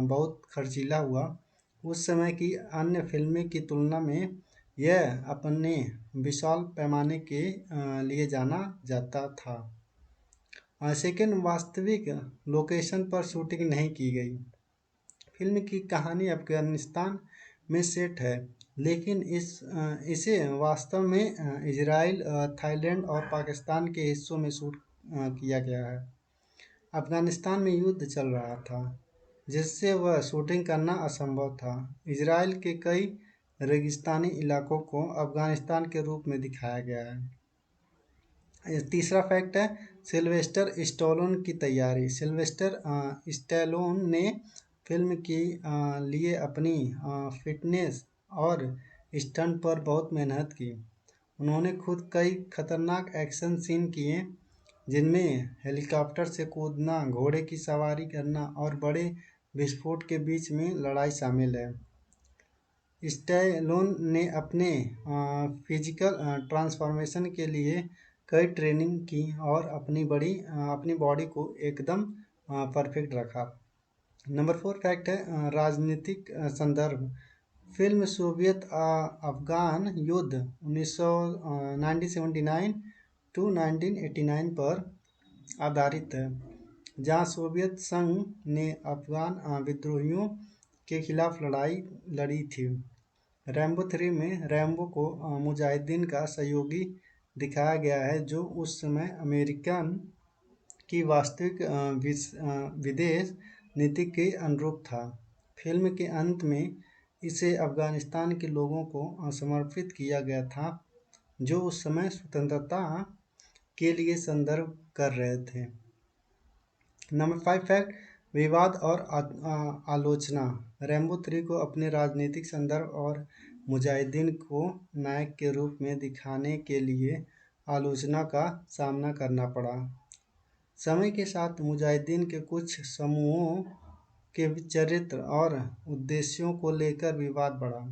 बहुत खर्चीला हुआ। उस समय की अन्य फिल्में की तुलना में यह अपने विशाल पैमाने के लिए जाना जाता था। सेकेंड, वास्तविक लोकेशन पर शूटिंग नहीं की गई। फिल्म की कहानी अफगानिस्तान में सेट है, लेकिन इसे वास्तव में इजराइल, थाईलैंड और पाकिस्तान के हिस्सों में शूट किया गया है। अफगानिस्तान में युद्ध चल रहा था, जिससे वह शूटिंग करना असंभव था। इजराइल के कई रेगिस्तानी इलाकों को अफगानिस्तान के रूप में दिखाया गया है। तीसरा फैक्ट है सिल्वेस्टर स्टैलोन की तैयारी। सिल्वेस्टर स्टैलोन ने फिल्म के लिए अपनी फिटनेस और स्टंट पर बहुत मेहनत की। उन्होंने खुद कई खतरनाक एक्शन सीन किए, जिनमें हेलीकॉप्टर से कूदना, घोड़े की सवारी करना और बड़े विस्फोट के बीच में लड़ाई शामिल है। स्टैलोन ने अपने फिजिकल ट्रांसफॉर्मेशन के लिए कई ट्रेनिंग की और अपनी बॉडी को एकदम परफेक्ट रखा। नंबर 4 फैक्ट है राजनीतिक संदर्भ। फिल्म सोवियत अफगान युद्ध 1979 टू 1989 पर आधारित है, जहां सोवियत संघ ने अफगान विद्रोहियों के खिलाफ लड़ाई लड़ी थी। रैम्बो 3 में रैम्बो को मुजाहिदीन का सहयोगी दिखाया गया है, जो उस समय अमेरिकन की वास्तविक विदेश नीति के अनुरूप था। फिल्म के अंत में इसे अफगानिस्तान के लोगों को समर्पित किया गया था, जो उस समय स्वतंत्रता के लिए संघर्ष कर रहे थे। नंबर 5 फैक्ट विवाद और आलोचना। रैम्बो 3 को अपने राजनीतिक संदर्भ और मुजाहिदीन को नायक के रूप में दिखाने के लिए आलोचना का सामना करना पड़ा। समय के साथ मुजाहिदीन के कुछ समूहों के चरित्र और उद्देश्यों को लेकर विवाद बढ़ा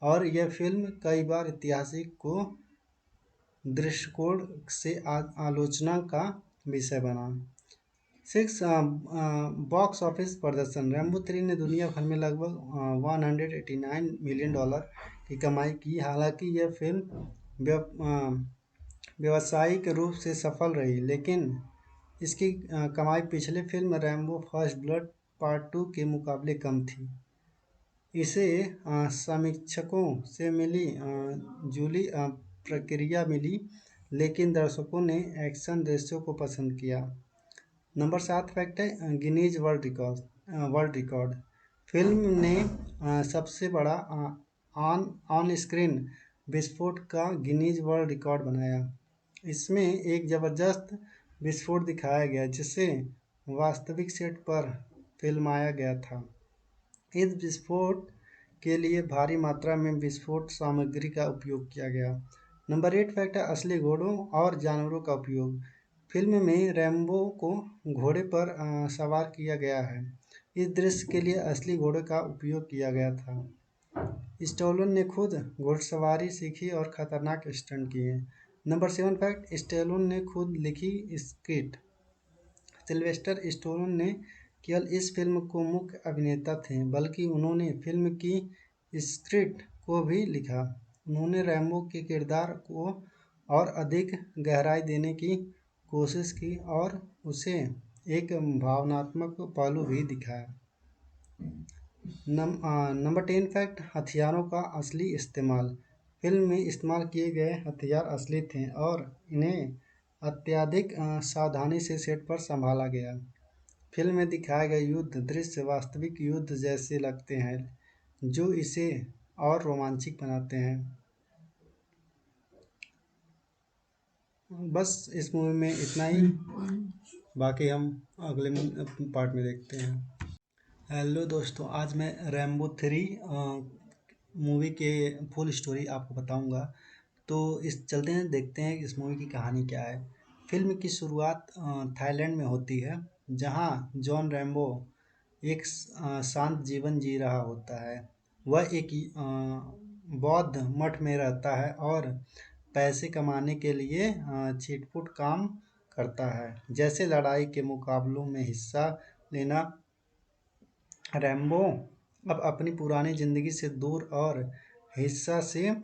और यह फिल्म कई बार ऐतिहासिक को दृष्टिकोण से आलोचना का विषय बना। 6 बॉक्स ऑफिस प्रदर्शन। रैम्बो 3 ने दुनिया भर में लगभग $189 मिलियन की कमाई की। हालांकि यह फिल्म व्यावसायिक रूप से सफल रही, लेकिन इसकी कमाई पिछले film Rambo first blood part 2 के मुकाबले कम थी। इसे समीक्षकों से मिली जुली प्रतिक्रिया मिली, लेकिन दर्शकों ने एक्शन दृश्यों को पसंद किया। नंबर 7 फैक्ट है गिनीज वर्ल्ड रिकॉर्ड। फिल्म ने सबसे बड़ा ऑन स्क्रीन विस्फोट का गिनीज वर्ल्ड रिकॉर्ड बनाया। इसमें एक ज़बरदस्त विस्फोट दिखाया गया जिसे वास्तविक सेट पर फिल्माया गया था। इस विस्फोट के लिए भारी मात्रा में विस्फोट सामग्री का उपयोग किया गया। नंबर 8 फैक्ट है असली घोड़ों और जानवरों का उपयोग। फिल्म में रैम्बो को घोड़े पर सवार किया गया है। इस दृश्य के लिए असली घोड़े का उपयोग किया गया था। स्टैलोन ने खुद घुड़सवारी सीखी और खतरनाक स्टंट किए। नंबर 7 फैक्ट स्टैलोन ने खुद लिखी स्क्रिप्ट। सिल्वेस्टर स्टैलोन ने केवल इस फिल्म को मुख्य अभिनेता थे, बल्कि उन्होंने फिल्म की स्क्रिप्ट को भी लिखा। उन्होंने रैम्बो के किरदार को और अधिक गहराई देने की कोशिश की और उसे एक भावनात्मक पहलू भी दिखाया। नंबर 10 फैक्ट हथियारों का असली इस्तेमाल। फिल्म में इस्तेमाल किए गए हथियार असली थे और इन्हें अत्यधिक सावधानी से सेट पर संभाला गया। फिल्म में दिखाए गए युद्ध दृश्य वास्तविक युद्ध जैसे लगते हैं, जो इसे और रोमांचक बनाते हैं। बस इस मूवी में इतना ही, बाकी हम अगले पार्ट में देखते हैं। हेलो दोस्तों, आज मैं रैम्बो 3 मूवी के फुल स्टोरी आपको बताऊंगा। तो इस चलते हैं, देखते हैं कि इस मूवी की कहानी क्या है। फिल्म की शुरुआत थाईलैंड में होती है, जहां जॉन रैम्बो एक शांत जीवन जी रहा होता है। वह एक बौद्ध मठ में रहता है और पैसे कमाने के लिए छिटपुट काम करता है, जैसे लड़ाई के मुकाबलों में हिस्सा लेना। रैम्बो अब अपनी पुरानी ज़िंदगी से दूर और हिंसा से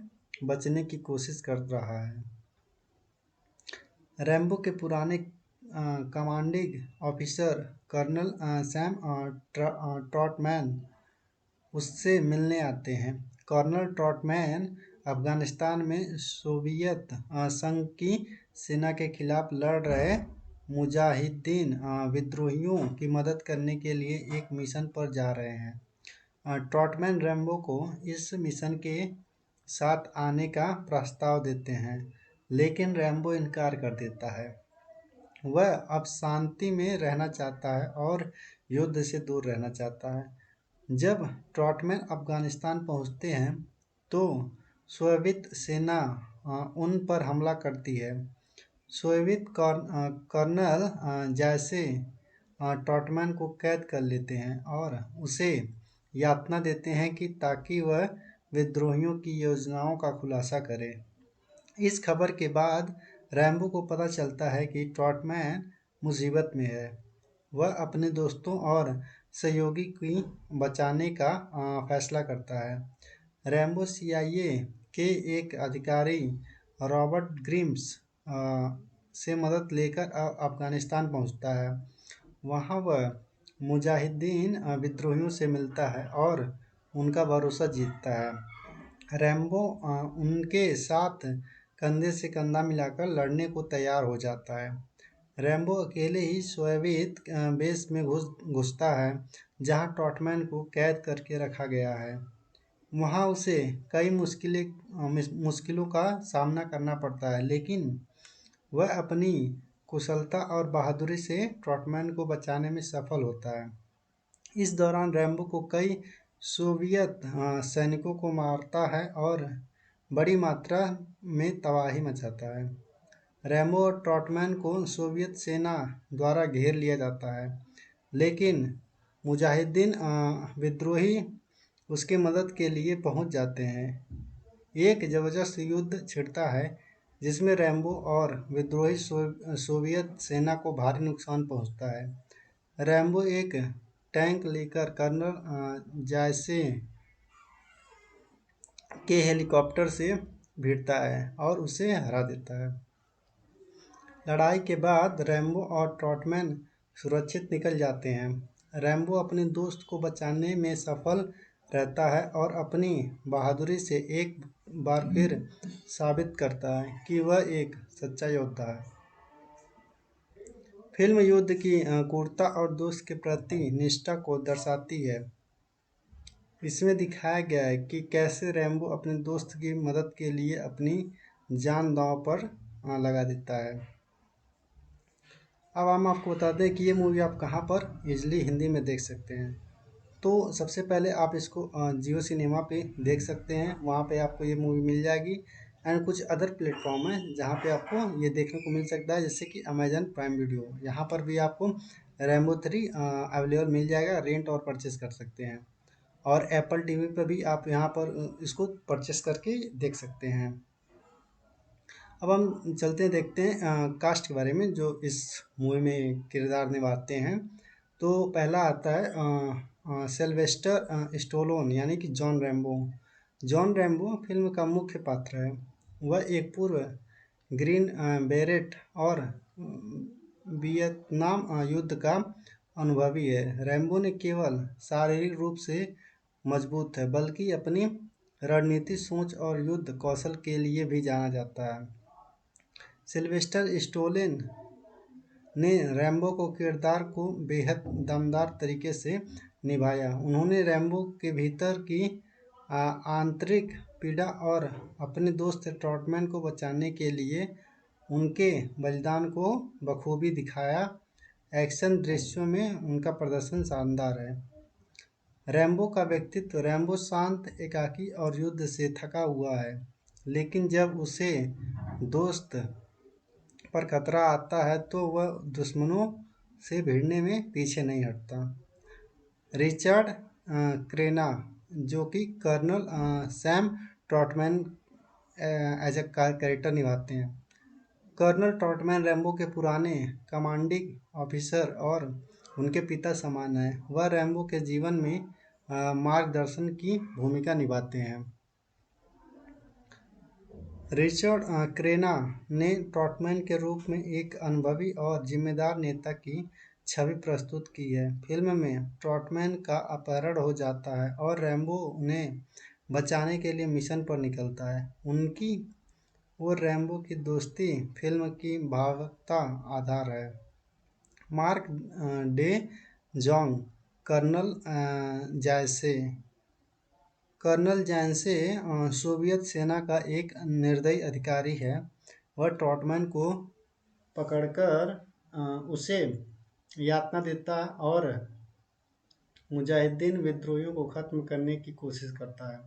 बचने की कोशिश कर रहा है। रैम्बो के पुराने कमांडिंग ऑफिसर कर्नल सैम ट्रॉटमैन उससे मिलने आते हैं। कर्नल ट्रॉटमैन अफगानिस्तान में सोवियत संघ की सेना के खिलाफ लड़ रहे मुजाहिदीन विद्रोहियों की मदद करने के लिए एक मिशन पर जा रहे हैं। ट्रॉटमैन रैम्बो को इस मिशन के साथ आने का प्रस्ताव देते हैं, लेकिन रैम्बो इनकार कर देता है। वह अब शांति में रहना चाहता है और युद्ध से दूर रहना चाहता है। जब ट्रॉटमैन अफगानिस्तान पहुंचते हैं, तो सोवियत सेना उन पर हमला करती है। सोवियत कर्नल जैसे ट्रॉटमैन को कैद कर लेते हैं और उसे यातना देते हैं कि ताकि वह विद्रोहियों की योजनाओं का खुलासा करे। इस खबर के बाद रैम्बो को पता चलता है कि ट्रॉटमैन मुसीबत में है। वह अपने दोस्तों और सहयोगी की बचाने का फैसला करता है। रैम्बो CIA के एक अधिकारी रॉबर्ट ग्रिम्स से मदद लेकर अफगानिस्तान पहुंचता है। वहां वह मुजाहिदीन विद्रोहियों से मिलता है और उनका भरोसा जीतता है। रैम्बो उनके साथ कंधे से कंधा मिलाकर लड़ने को तैयार हो जाता है। रैम्बो अकेले ही सोवियत बेस में घुसता है, जहां ट्रॉटमैन को कैद करके रखा गया है। वहां उसे कई मुश्किलों का सामना करना पड़ता है, लेकिन वह अपनी कुशलता और बहादुरी से ट्रॉटमैन को बचाने में सफल होता है। इस दौरान रैम्बो को कई सोवियत सैनिकों को मारता है और बड़ी मात्रा में तबाही मचाता है। रैम्बो और ट्रॉटमैन को सोवियत सेना द्वारा घेर लिया जाता है, लेकिन मुजाहिदीन विद्रोही उसकी मदद के लिए पहुंच जाते हैं। एक ज़बरदस्त युद्ध छिड़ता है जिसमें रैम्बो और विद्रोही सोवियत सेना को भारी नुकसान पहुंचता है। रैम्बो एक टैंक लेकर कर्नल जायसे के हेलीकॉप्टर से भिड़ता है और उसे हरा देता है। लड़ाई के बाद रैम्बो और ट्रॉटमैन सुरक्षित निकल जाते हैं। रैम्बो अपने दोस्त को बचाने में सफल रहता है और अपनी बहादुरी से एक बार फिर साबित करता है कि वह एक सच्चा योद्धा है। फिल्म युद्ध की क्रूरता और दोस्त के प्रति निष्ठा को दर्शाती है। इसमें दिखाया गया है कि कैसे रैम्बो अपने दोस्त की मदद के लिए अपनी जान दांव पर लगा देता है। अब हम आपको बता दें कि ये मूवी आप कहाँ पर इजली हिंदी में देख सकते हैं। तो सबसे पहले आप इसको जियो सिनेमा पे देख सकते हैं, वहाँ पे आपको ये मूवी मिल जाएगी। एंड कुछ अदर प्लेटफॉर्म है जहाँ पे आपको ये देखने को मिल सकता है, जैसे कि अमेजन प्राइम वीडियो, यहाँ पर भी आपको रैम्बो 3 अवेलेबल मिल जाएगा, रेंट और परचेस कर सकते हैं। और एप्पल टीवी पर भी आप यहाँ पर इसको परचेस करके देख सकते हैं। अब हम चलते हैं, देखते हैं कास्ट के बारे में जो इस मूवी में किरदार निभाते हैं। तो पहला आता है सिल्वेस्टर स्टोलोन यानी कि John Rambo. John Rambo film का मुख्य पात्र है। वह एक पूर्व ग्रीन बेरेट और वियतनाम युद्ध का अनुभवी है। रैम्बो ने केवल शारीरिक रूप से मजबूत है, बल्कि अपनी रणनीति सोच और युद्ध कौशल के लिए भी जाना जाता है। सिल्वेस्टर स्टोलेन ने रैम्बो को किरदार को बेहद दमदार तरीके से निभाया। उन्होंने रैम्बो के भीतर की आंतरिक पीड़ा और अपने दोस्त ट्रॉटमैन को बचाने के लिए उनके बलिदान को बखूबी दिखाया। एक्शन दृश्यों में उनका प्रदर्शन शानदार है। रैम्बो का व्यक्तित्व, रैम्बो शांत, एकाकी और युद्ध से थका हुआ है, लेकिन जब उसे दोस्त पर खतरा आता है तो वह दुश्मनों से भिड़ने में पीछे नहीं हटता। रिचर्ड क्रेना जो कि colonel Sam Trautman as a character निभाते हैं। कर्नल ट्रॉटमैन रैम्बो के पुराने कमांडिंग ऑफिसर और उनके पिता समान हैं। वह रैम्बो के जीवन में मार्गदर्शन की भूमिका निभाते हैं। रिचर्ड क्रेना ने ट्रॉटमैन के रूप में एक अनुभवी और जिम्मेदार नेता की छवि प्रस्तुत की है। फिल्म में ट्रॉटमैन का अपहरण हो जाता है और रैम्बो उन्हें बचाने के लिए मिशन पर निकलता है। उनकी और रैम्बो की दोस्ती फिल्म की भावुकता आधार है। Marc de Jonge colonel Zaysen colonel Zaysen Soviet सेना का एक निर्दयी अधिकारी है। वह ट्रॉटमैन को पकड़कर उसे यातना देता और मुजाहिदीन विद्रोहियों को खत्म करने की कोशिश करता है।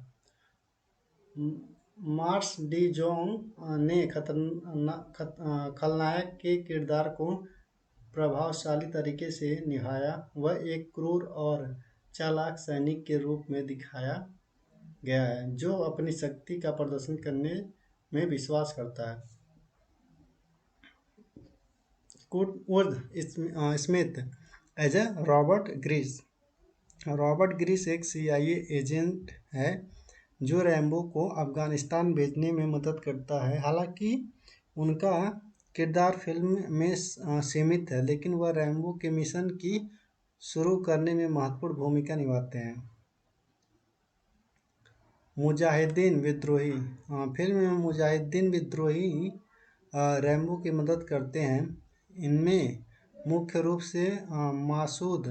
मार्स डी जोंग ने खलनायक के किरदार को प्रभावशाली तरीके से निभाया। वह एक क्रूर और चालाक सैनिक के रूप में दिखाया गया है जो अपनी शक्ति का प्रदर्शन करने में विश्वास करता है। Kurtwood Smith as a Robert Griggs. Robert Griggs एक CIA एजेंट है जो रैम्बो को अफगानिस्तान भेजने में मदद करता है। हालांकि उनका किरदार फिल्म में सीमित है, लेकिन वह रैम्बो के मिशन की शुरू करने में महत्वपूर्ण भूमिका निभाते हैं। मुजाहिदीन विद्रोही। फिल्म में मुजाहिदीन विद्रोही रैम्बो की मदद करते हैं। इनमें मुख्य रूप से मासूद